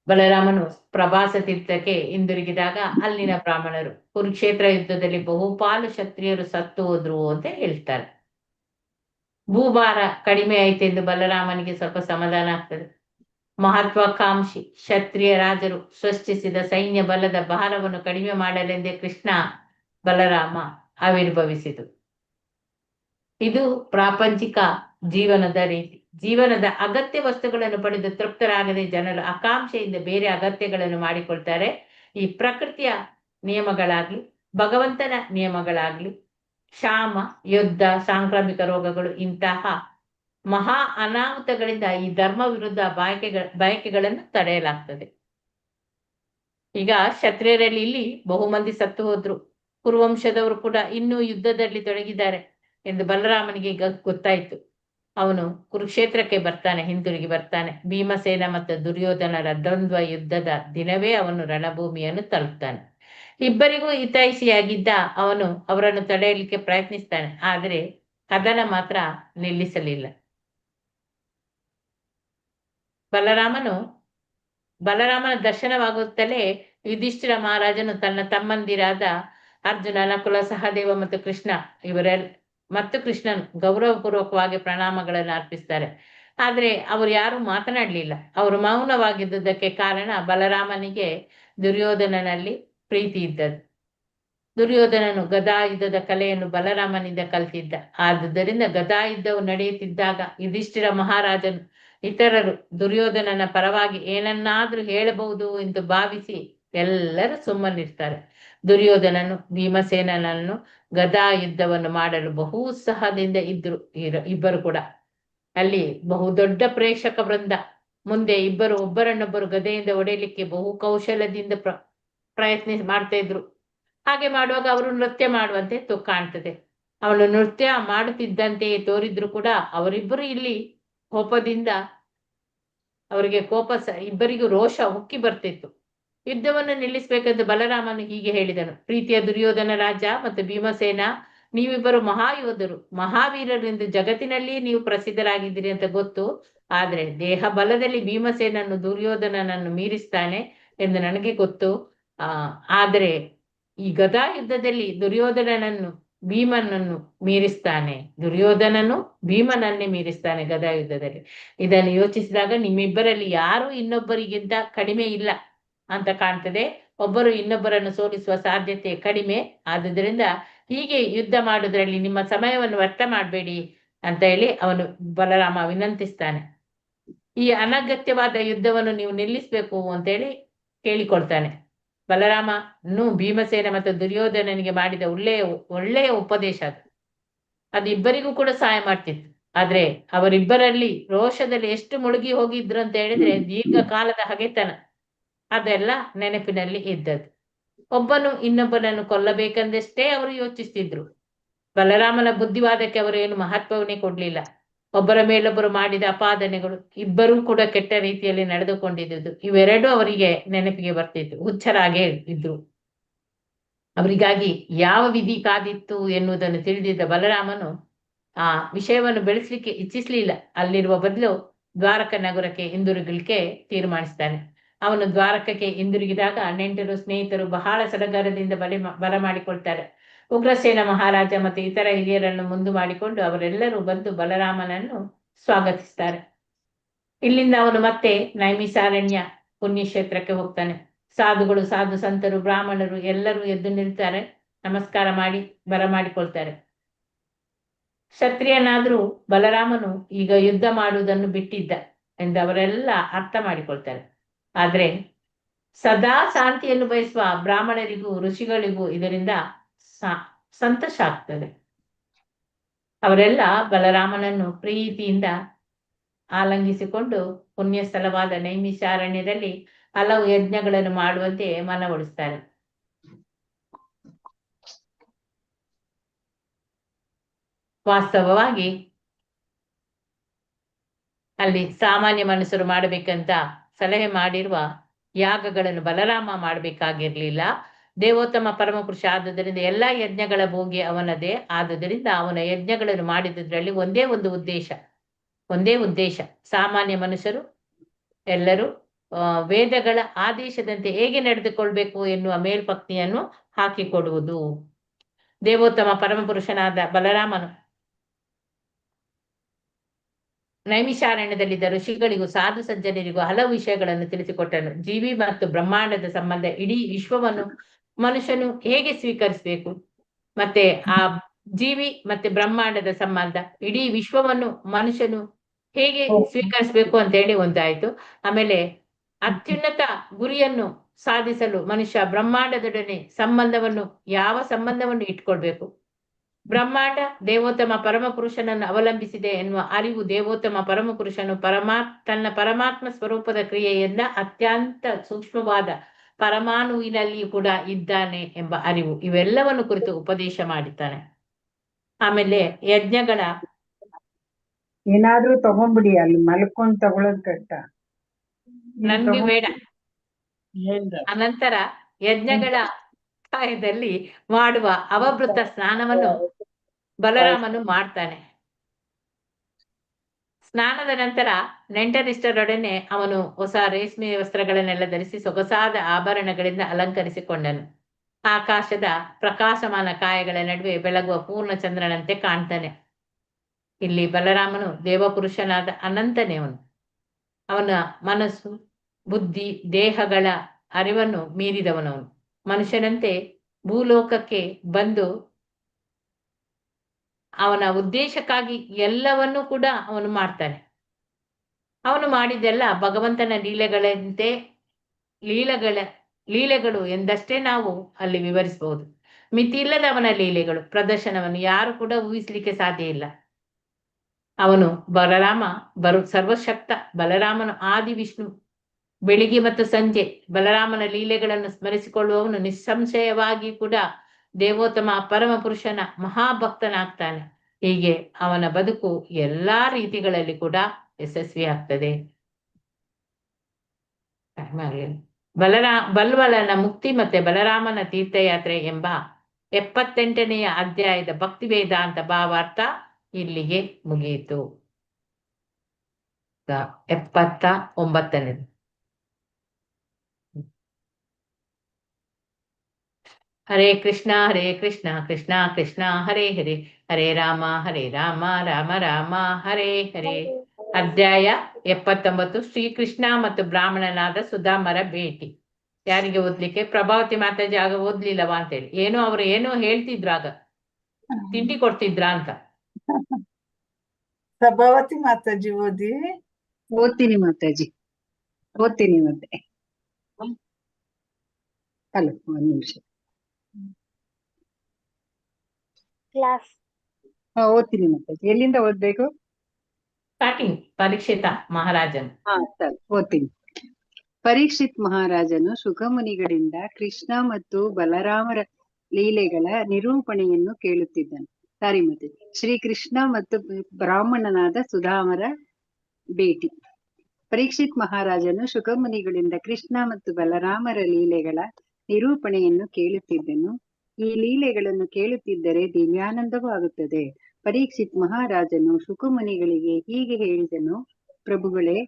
ಬಲರಾಮನು ಪ್ರಭಾಸ ತೀರ್ಥಕ್ಕೆ ಹಿಂದಿರುಗಿದಾಗ ಅಲ್ಲಿನ ಬ್ರಾಹ್ಮಣರು ಕುರುಕ್ಷೇತ್ರ ಯುದ್ಧದಲ್ಲಿ ಬಹುಪಾಲು ಕ್ಷತ್ರಿಯರು ಸತ್ತು ಹೋದ್ರು ಅಂತ ಹೇಳ್ತಾರೆ. ಭೂಭಾರ ಕಡಿಮೆ ಆಯ್ತೆಂದು ಬಲರಾಮನಿಗೆ ಸ್ವಲ್ಪ ಸಮಾಧಾನ ಆಗ್ತದೆ. ಮಹತ್ವಾಕಾಂಕ್ಷಿ ಕ್ಷತ್ರಿಯ ರಾಜರು ಸೃಷ್ಟಿಸಿದ ಸೈನ್ಯ ಬಲದ ಭಾರವನ್ನು ಕಡಿಮೆ ಮಾಡಲೆಂದೇ ಕೃಷ್ಣ ಬಲರಾಮ ಆವಿರ್ಭವಿಸಿತು. ಇದು ಪ್ರಾಪಂಚಿಕ ಜೀವನದ ರೀತಿ. ಜೀವನದ ಅಗತ್ಯ ವಸ್ತುಗಳನ್ನು ಪಡೆದು ತೃಪ್ತರಾಗದೆ ಜನರು ಆಕಾಂಕ್ಷೆಯಿಂದ ಬೇರೆ ಅಗತ್ಯಗಳನ್ನು ಮಾಡಿಕೊಳ್ತಾರೆ. ಈ ಪ್ರಕೃತಿಯ ನಿಯಮಗಳಾಗ್ಲಿ, ಭಗವಂತನ ನಿಯಮಗಳಾಗ್ಲಿ, ಕ್ಷಾಮ, ಯುದ್ಧ, ಸಾಂಕ್ರಾಮಿಕ ರೋಗಗಳು ಇಂತಹ ಮಹಾ ಅನಾಹುತಗಳಿಂದ ಈ ಧರ್ಮ ವಿರುದ್ಧ ಬಯಕೆಗಳನ್ನು ತಡೆಯಲಾಗ್ತದೆ. ಈಗ ಕ್ಷತ್ರಿಯರಲ್ಲಿ ಇಲ್ಲಿ ಬಹುಮಂದಿ ಸತ್ತು ಹೋದ್ರು. ಕುರುವಂಶದವರು ಕೂಡ ಇನ್ನೂ ಯುದ್ಧದಲ್ಲಿ ತೊಡಗಿದ್ದಾರೆ ಎಂದು ಬಲರಾಮನಿಗೆ ಗೊತ್ತಾಯ್ತು. ಅವನು ಕುರುಕ್ಷೇತ್ರಕ್ಕೆ ಬರ್ತಾನೆ, ಹಿಂತಿರುಗಿ ಬರ್ತಾನೆ. ಭೀಮಸೇನ ಮತ್ತು ದುರ್ಯೋಧನರ ದ್ವಂದ್ವ ಯುದ್ಧದ ದಿನವೇ ಅವನು ರಣಭೂಮಿಯನ್ನು ತಲುಪ್ತಾನೆ. ಇಬ್ಬರಿಗೂ ಹಿತೈಷಿಯಾಗಿದ್ದ ಅವನು ಅವರನ್ನು ತಡೆಯಲಿಕ್ಕೆ ಪ್ರಯತ್ನಿಸ್ತಾನೆ, ಆದರೆ ಕದನ ಮಾತ್ರ ನಿಲ್ಲಿಸಲಿಲ್ಲ. ಬಲರಾಮನ ದರ್ಶನವಾಗುತ್ತಲೇ ಯುಧಿಷ್ಠಿರ ಮಹಾರಾಜನು ತನ್ನ ತಮ್ಮಂದಿರಾದ ಅರ್ಜುನ, ನಕುಲ, ಸಹದೇವ ಮತ್ತು ಕೃಷ್ಣನ್ ಗೌರವಪೂರ್ವಕವಾಗಿ ಪ್ರಣಾಮಗಳನ್ನು ಅರ್ಪಿಸ್ತಾರೆ. ಆದ್ರೆ ಅವರು ಯಾರು ಮಾತನಾಡಲಿಲ್ಲ. ಅವರು ಮೌನವಾಗಿದ್ದುದಕ್ಕೆ ಕಾರಣ ಬಲರಾಮನಿಗೆ ದುರ್ಯೋಧನನಲ್ಲಿ ಪ್ರೀತಿ ಇದ್ದದ್ದು. ದುರ್ಯೋಧನನು ಗದಾಯುದ್ಧದ ಕಲೆಯನ್ನು ಬಲರಾಮನಿಂದ ಕಲಿತಿದ್ದ. ಆದುದರಿಂದ ಗದಾಯುದ್ಧವು ನಡೆಯುತ್ತಿದ್ದಾಗ ಯುಧಿಷ್ಠಿರ ಮಹಾರಾಜನು ಇತರರು ದುರ್ಯೋಧನನ ಪರವಾಗಿ ಏನನ್ನಾದ್ರೂ ಹೇಳಬಹುದು ಎಂದು ಭಾವಿಸಿ ಎಲ್ಲರೂ ಸುಮ್ಮನಿರ್ತಾರೆ. ದುರ್ಯೋಧನನು ಭೀಮಸೇನನನ್ನು ಗದಾಯುದ್ಧವನ್ನು ಮಾಡಲು ಬಹು ಉತ್ಸಾಹದಿಂದ ಇದ್ರು. ಇಬ್ಬರು ಕೂಡ ಅಲ್ಲಿ ಬಹುದೊಡ್ಡ ಪ್ರೇಕ್ಷಕ ವೃಂದ ಮುಂದೆ ಇಬ್ಬರು ಒಬ್ಬರನ್ನೊಬ್ಬರು ಗದೆಯಿಂದ ಹೊಡೆಯಲಿಕ್ಕೆ ಬಹು ಕೌಶಲ್ಯದಿಂದ ಪ್ರಯತ್ನ ಮಾಡ್ತಾ ಇದ್ರು. ಹಾಗೆ ಮಾಡುವಾಗ ಅವರು ನೃತ್ಯ ಮಾಡುವಂತೆ ಕಾಣ್ತದೆ. ಅವಳು ನೃತ್ಯ ಮಾಡುತ್ತಿದ್ದಂತೆಯೇ ತೋರಿದ್ರು ಕೂಡ ಅವರಿಬ್ಬರು ಇಲ್ಲಿ ಕೋಪದಿಂದ ಅವರಿಗೆ ಇಬ್ಬರಿಗೂ ರೋಷ ಉಕ್ಕಿ ಬರ್ತಿತ್ತು. ಯುದ್ಧವನ್ನು ನಿಲ್ಲಿಸಬೇಕೆಂದು ಬಲರಾಮನು ಹೀಗೆ ಹೇಳಿದನು: ಪ್ರೀತಿಯ ದುರ್ಯೋಧನ ರಾಜ ಮತ್ತು ಭೀಮಸೇನ, ನೀವಿಬ್ಬರು ಮಹಾಯೋಧರು, ಮಹಾವೀರರು ಎಂದು ಜಗತ್ತಿನಲ್ಲಿ ನೀವು ಪ್ರಸಿದ್ಧರಾಗಿದ್ದೀರಿ ಅಂತ ಗೊತ್ತು. ಆದ್ರೆ ದೇಹ ಬಲದಲ್ಲಿ ಭೀಮಸೇನನ್ನು ದುರ್ಯೋಧನನನ್ನು ಮೀರಿಸ್ತಾನೆ ಎಂದು ನನಗೆ ಗೊತ್ತು. ಆದರೆ ಈ ಗದಾ ಯುದ್ಧದಲ್ಲಿ ದುರ್ಯೋಧನನನ್ನು ಭೀಮನನ್ನೇ ಮೀರಿಸ್ತಾನೆ ಗದಾ ಯುದ್ಧದಲ್ಲಿ. ಇದನ್ನು ಯೋಚಿಸಿದಾಗ ನಿಮ್ಮಿಬ್ಬರಲ್ಲಿ ಯಾರು ಇನ್ನೊಬ್ಬರಿಗಿಂತ ಕಡಿಮೆ ಇಲ್ಲ ಅಂತ ಕಾಣ್ತದೆ. ಒಬ್ಬರು ಇನ್ನೊಬ್ಬರನ್ನು ಸೋಲಿಸುವ ಸಾಧ್ಯತೆ ಕಡಿಮೆ. ಆದುದರಿಂದ ಹೀಗೆ ಯುದ್ಧ ಮಾಡೋದ್ರಲ್ಲಿ ನಿಮ್ಮ ಸಮಯವನ್ನು ವ್ಯರ್ಥ ಮಾಡಬೇಡಿ ಅಂತ ಹೇಳಿ ಅವನು ಬಲರಾಮ ವಿನಂತಿಸ್ತಾನೆ. ಈ ಅನಗತ್ಯವಾದ ಯುದ್ಧವನ್ನು ನೀವು ನಿಲ್ಲಿಸ್ಬೇಕು ಅಂತ ಹೇಳಿ ಕೇಳಿಕೊಳ್ತಾನೆ. ಬಲರಾಮನು ಭೀಮಸೇನ ಮತ್ತು ದುರ್ಯೋಧನನಿಗೆ ಮಾಡಿದ ಒಳ್ಳೆಯ ಉಪದೇಶ ಅದು ಇಬ್ಬರಿಗೂ ಕೂಡ ಸಹಾಯ ಮಾಡ್ತಿತ್ತು. ಆದ್ರೆ ಅವರಿಬ್ಬರಲ್ಲಿ ರೋಷದಲ್ಲಿ ಎಷ್ಟು ಮುಳುಗಿ ಹೋಗಿದ್ರು ಅಂತ ಹೇಳಿದ್ರೆ ದೀರ್ಘಕಾಲದ ಹಗೆತನ ಅದೆಲ್ಲ ನೆನಪಿನಲ್ಲಿ ಇದ್ದದ್ದು. ಒಬ್ಬನು ಇನ್ನೊಬ್ಬನನ್ನು ಕೊಲ್ಲಬೇಕೆಂದಷ್ಟೇ ಅವರು ಯೋಚಿಸ್ತಿದ್ರು. ಬಲರಾಮನ ಬುದ್ಧಿವಾದಕ್ಕೆ ಅವರು ಏನು ಮಹತ್ವವನ್ನೇ ಕೊಡ್ಲಿಲ್ಲ. ಒಬ್ಬರ ಮೇಲೊಬ್ಬರು ಮಾಡಿದ ಅಪಾದನೆಗಳು, ಇಬ್ಬರೂ ಕೂಡ ಕೆಟ್ಟ ರೀತಿಯಲ್ಲಿ ನಡೆದುಕೊಂಡಿದ್ದು, ಇವೆರಡೂ ಅವರಿಗೆ ನೆನಪಿಗೆ ಬರ್ತಿತ್ತು. ಹುಚ್ಚರಾಗೇ ಇದ್ರು. ಅವರಿಗಾಗಿ ಯಾವ ವಿಧಿ ಕಾದಿತ್ತು ಎನ್ನುವುದನ್ನು ತಿಳಿದಿದ್ದ ಬಲರಾಮನು ಆ ವಿಷಯವನ್ನು ಬೆಳೆಸಲಿಕ್ಕೆ ಇಚ್ಛಿಸ್ಲಿಲ್ಲ. ಅಲ್ಲಿರುವ ಬದಲು ದ್ವಾರಕ ನಗರಕ್ಕೆ ಹಿಂದಿರುಗಲಿಕ್ಕೆ ತೀರ್ಮಾನಿಸ್ತಾನೆ. ಅವನು ದ್ವಾರಕಕ್ಕೆ ಹಿಂದಿರುಗಿದಾಗ ನೆಂಟರು ಸ್ನೇಹಿತರು ಬಹಳ ಸಡಗರದಿಂದ ಬರಮಾಡಿಕೊಳ್ತಾರೆ. ಉಗ್ರಸೇನ ಮಹಾರಾಜ ಮತ್ತು ಇತರ ಹಿರಿಯರನ್ನು ಮುಂದು ಮಾಡಿಕೊಂಡು ಅವರೆಲ್ಲರೂ ಬಂದು ಬಲರಾಮನನ್ನು ಸ್ವಾಗತಿಸ್ತಾರೆ. ಇಲ್ಲಿಂದ ಅವನು ಮತ್ತೆ ನೈಮಿಷಾರಣ್ಯ ಪುಣ್ಯಕ್ಷೇತ್ರಕ್ಕೆ ಹೋಗ್ತಾನೆ. ಸಾಧುಗಳು, ಸಾಧು ಸಂತರು, ಬ್ರಾಹ್ಮಣರು ಎಲ್ಲರೂ ಎದ್ದು ನಿಲ್ತಾರೆ, ನಮಸ್ಕಾರ ಮಾಡಿ ಬರಮಾಡಿಕೊಳ್ತಾರೆ. ಕ್ಷತ್ರಿಯನಾದ್ರೂ ಬಲರಾಮನು ಈಗ ಯುದ್ಧ ಮಾಡುವುದನ್ನು ಬಿಟ್ಟಿದ್ದ ಎಂದು ಅವರೆಲ್ಲ ಅರ್ಥ ಮಾಡಿಕೊಳ್ತಾರೆ. ಆದ್ರೆ ಸದಾ ಶಾಂತಿಯನ್ನು ಬಯಸುವ ಬ್ರಾಹ್ಮಣರಿಗೂ ಋಷಿಗಳಿಗೂ ಇದರಿಂದ ಸಂತೋಷ ಆಗ್ತದೆ. ಅವರೆಲ್ಲ ಬಲರಾಮನನ್ನು ಪ್ರೀತಿಯಿಂದ ಆಲಂಗಿಸಿಕೊಂಡು ಪುಣ್ಯ ಸ್ಥಳವಾದ ನೈಮಿಷಾರಣ್ಯದಲ್ಲಿ ಹಲವು ಯಜ್ಞಗಳನ್ನು ಮಾಡುವಂತೆ ಮನವೊಲಿಸ್ತಾರೆ. ವಾಸ್ತವವಾಗಿ ಅಲ್ಲಿ ಸಾಮಾನ್ಯ ಮನುಷ್ಯರು ಮಾಡಬೇಕಂತ ಸಲಹೆ ಮಾಡಿರುವ ಯಾಗಗಳನ್ನು ಬಲರಾಮ ಮಾಡಬೇಕಾಗಿರ್ಲಿಲ್ಲ. ದೇವೋತ್ತಮ ಪರಮಪುರುಷ ಆದುದರಿಂದ ಎಲ್ಲಾ ಯಜ್ಞಗಳ ಭೋಗಿ ಅವನದೇ. ಆದುದರಿಂದ ಅವನ ಯಜ್ಞಗಳನ್ನು ಮಾಡಿದ್ರಲ್ಲಿ ಒಂದೇ ಉದ್ದೇಶ, ಸಾಮಾನ್ಯ ಮನುಷ್ಯರು ಎಲ್ಲರೂ ವೇದಗಳ ಆದೇಶದಂತೆ ಹೇಗೆ ನಡೆದುಕೊಳ್ಬೇಕು ಎನ್ನುವ ಮೇಲ್ಪಂಕ್ತಿಯನ್ನು ಹಾಕಿಕೊಡುವುದು. ದೇವೋತ್ತಮ ಪರಮಪುರುಷನಾದ ಬಲರಾಮನು ನೈಮಿಷಾರಣ್ಯದಲ್ಲಿದ್ದ ಋಷಿಗಳಿಗೂ ಸಾಧು ಸಜ್ಜನರಿಗೂ ಹಲವು ವಿಷಯಗಳನ್ನು ತಿಳಿಸಿಕೊಟ್ಟನು. ಜೀವಿ ಮತ್ತು ಬ್ರಹ್ಮಾಂಡದ ಸಂಬಂಧ, ಇಡೀ ವಿಶ್ವವನ್ನು ಮನುಷ್ಯನು ಹೇಗೆ ಸ್ವೀಕರಿಸಬೇಕು, ಮತ್ತೆ ಆ ಜೀವಿ ಮತ್ತೆ ಬ್ರಹ್ಮಾಂಡದ ಸಂಬಂಧ, ಇಡೀ ವಿಶ್ವವನ್ನು ಮನುಷ್ಯನು ಹೇಗೆ ಸ್ವೀಕರಿಸಬೇಕು ಅಂತ ಹೇಳಿ ಒಂದಾಯ್ತು. ಆಮೇಲೆ ಅತ್ಯುನ್ನತ ಗುರಿಯನ್ನು ಸಾಧಿಸಲು ಮನುಷ್ಯ ಬ್ರಹ್ಮಾಂಡದೊಡನೆ ಯಾವ ಸಂಬಂಧವನ್ನು ಇಟ್ಕೊಳ್ಬೇಕು. ಬ್ರಹ್ಮಾಂಡ ದೇವೋತ್ತಮ ಪರಮಪುರುಷನನ್ನು ಅವಲಂಬಿಸಿದೆ ಎನ್ನುವ ಅರಿವು, ದೇವೋತ್ತಮ ಪರಮಪುರುಷನು ತನ್ನ ಪರಮಾತ್ಮ ಸ್ವರೂಪದ ಕ್ರಿಯೆಯಿಂದ ಅತ್ಯಂತ ಸೂಕ್ಷ್ಮವಾದ ಪರಮಾಣುವಿನಲ್ಲಿ ಕೂಡ ಇದ್ದಾನೆ ಎಂಬ ಅರಿವು, ಇವೆಲ್ಲವನ್ನು ಕುರಿತು ಉಪದೇಶ ಮಾಡಿದ್ದಾನೆ. ಆಮೇಲೆ ಯಜ್ಞಗಳ ಏನಾದ್ರೂ ತಗೊಂಬಿಡಿ, ಅಲ್ಲಿ ಮಲ್ಕೊಂಡ್ ತಗೊಳೋದ್ ಕಷ್ಟ. ನನ್ಗೆ ಬೇಡ. ಅನಂತರ ಯಜ್ಞಗಳ ಕಾಯದಲ್ಲಿ ಮಾಡುವ ಅವಭೃತ ಸ್ನಾನವನ್ನು ಬಲರಾಮನು ಮಾಡ್ತಾನೆ. ಸ್ನಾನದ ನಂತರ ನೆಂಟರಿಷ್ಟರೊಡನೆ ಅವನು ಹೊಸ ರೇಷ್ಮೆ ವಸ್ತ್ರಗಳನ್ನೆಲ್ಲ ಧರಿಸಿ ಸೊಗಸಾದ ಆಭರಣಗಳಿಂದ ಅಲಂಕರಿಸಿಕೊಂಡನು. ಆಕಾಶದ ಪ್ರಕಾಶಮಾನ ಕಾಯಗಳ ನಡುವೆ ಬೆಳಗುವ ಪೂರ್ಣ ಚಂದ್ರನಂತೆ ಕಾಣ್ತಾನೆ. ಇಲ್ಲಿ ಬಲರಾಮನು ದೇವಪುರುಷನಾದ ಅನಂತನೇವನು. ಅವನ ಮನಸ್ಸು, ಬುದ್ಧಿ, ದೇಹಗಳ ಅರಿವನ್ನು ಮೀರಿದವನವನು. ಮನುಷ್ಯನಂತೆ ಭೂಲೋಕಕ್ಕೆ ಬಂದು ಅವನ ಉದ್ದೇಶಕ್ಕಾಗಿ ಎಲ್ಲವನ್ನೂ ಕೂಡ ಅವನು ಮಾಡ್ತಾನೆ. ಅವನು ಮಾಡಿದ್ದೆಲ್ಲ ಭಗವಂತನ ಲೀಲೆಗಳಂತೆ ಲೀಲೆಗಳು ಎಂದಷ್ಟೇ ನಾವು ಅಲ್ಲಿ ವಿವರಿಸಬಹುದು. ಮಿತಿ ಇಲ್ಲದ ಅವನ ಲೀಲೆಗಳು ಪ್ರದರ್ಶನವನ್ನು ಯಾರು ಕೂಡ ಊಹಿಸ್ಲಿಕ್ಕೆ ಸಾಧ್ಯ ಇಲ್ಲ. ಅವನು ಬಲರಾಮ ಸರ್ವಶಕ್ತ. ಬಲರಾಮನು ಆದಿ ವಿಷ್ಣು. ಬೆಳಿಗ್ಗೆ ಮತ್ತು ಸಂಜೆ ಬಲರಾಮನ ಲೀಲೆಗಳನ್ನು ಸ್ಮರಿಸಿಕೊಳ್ಳುವವನು ನಿಸ್ಸಂಶಯವಾಗಿ ಕೂಡ ದೇವೋತ್ತಮ ಪರಮ ಪುರುಷನ ಮಹಾಭಕ್ತನಾಗ್ತಾನೆ. ಹೀಗೆ ಅವನ ಬದುಕು ಎಲ್ಲಾ ರೀತಿಗಳಲ್ಲಿ ಕೂಡ ಯಶಸ್ವಿ ಆಗ್ತದೆ. ಬಲ್ವಲನ ಮುಕ್ತಿ ಮತ್ತೆ ಬಲರಾಮನ ತೀರ್ಥಯಾತ್ರೆ ಎಂಬ 78ನೆಯ ಅಧ್ಯಾಯದ ಭಕ್ತಿ ವೇದಾಂತ ಭಾವಾರ್ಥ ಇಲ್ಲಿಗೆ ಮುಗಿಯಿತು. 79ನೇದು. ಹರೇ ಕೃಷ್ಣ ಕೃಷ್ಣ ಕೃಷ್ಣ ಹರೇ ಹರೇ, ಹರೇ ರಾಮ ರಾಮ ರಾಮ ಹರೇ ಹರೇ. ಅಧ್ಯಾಯ 79 ಶ್ರೀಕೃಷ್ಣ ಮತ್ತು ಬ್ರಾಹ್ಮಣನಾದ ಸುಧಾಮರ ಭೇಟಿ. ಯಾರಿಗೆ ಓದ್ಲಿಕ್ಕೆ? ಪ್ರಭಾವತಿ ಮಾತಾಜಿ ಆಗ ಓದ್ಲಿಲ್ಲವಾ ಅಂತೇಳಿ. ಅವ್ರು ಏನೋ ಹೇಳ್ತಿದ್ರು, ಆಗ ತಿಂಡಿ ಕೊಡ್ತಿದ್ರ ಅಂತ. ಪ್ರಭಾವತಿ ಮಾತಾಜಿ ಓದ್ತೀನಿ ಮಾತಾಜಿ, ಓದ್ತೀನಿ ಮತ್ತೆ. ಹಲೋ, ಒಂದ್ ನಿಮಿಷ. ಓದ್ತೀನಿ ಮಾತಾಜಿ. ಎಲ್ಲಿಂದ ಓದ್ಬೇಕು? ಸ್ಟಾರ್ಟಿಂಗ್. ಪರೀಕ್ಷಿತ ಮಹಾರಾಜನ್. ಸರಿ, ಓದ್ತೀನಿ. ಪರೀಕ್ಷಿತ್ ಮಹಾರಾಜನು ಶುಕಮುನಿಗಳಿಂದ ಕೃಷ್ಣ ಮತ್ತು ಬಲರಾಮರ ಲೀಲೆಗಳ ನಿರೂಪಣೆಯನ್ನು ಕೇಳುತ್ತಿದ್ದನು. ಸಾರಿ ಮತ್ತೆ ಶ್ರೀಕೃಷ್ಣ ಮತ್ತು ಬ್ರಾಹ್ಮಣನಾದ ಸುಧಾಮರ ಭೇಟಿ. ಪರೀಕ್ಷಿತ್ ಮಹಾರಾಜನು ಶುಕಮುನಿಗಳಿಂದ ಕೃಷ್ಣ ಮತ್ತು ಬಲರಾಮರ ಲೀಲೆಗಳ ನಿರೂಪಣೆಯನ್ನು ಕೇಳುತ್ತಿದ್ದನು. ಈ ಲೀಲೆಗಳನ್ನು ಕೇಳುತ್ತಿದ್ದರೆ ದಿವ್ಯಾನಂದವಾಗುತ್ತದೆ. ಪರೀಕ್ಷಿತ್ ಮಹಾರಾಜನು ಶುಕಮುನಿಗಳಿಗೆ ಹೀಗೆ ಹೇಳಿದನು: ಪ್ರಭುಗಳೇ,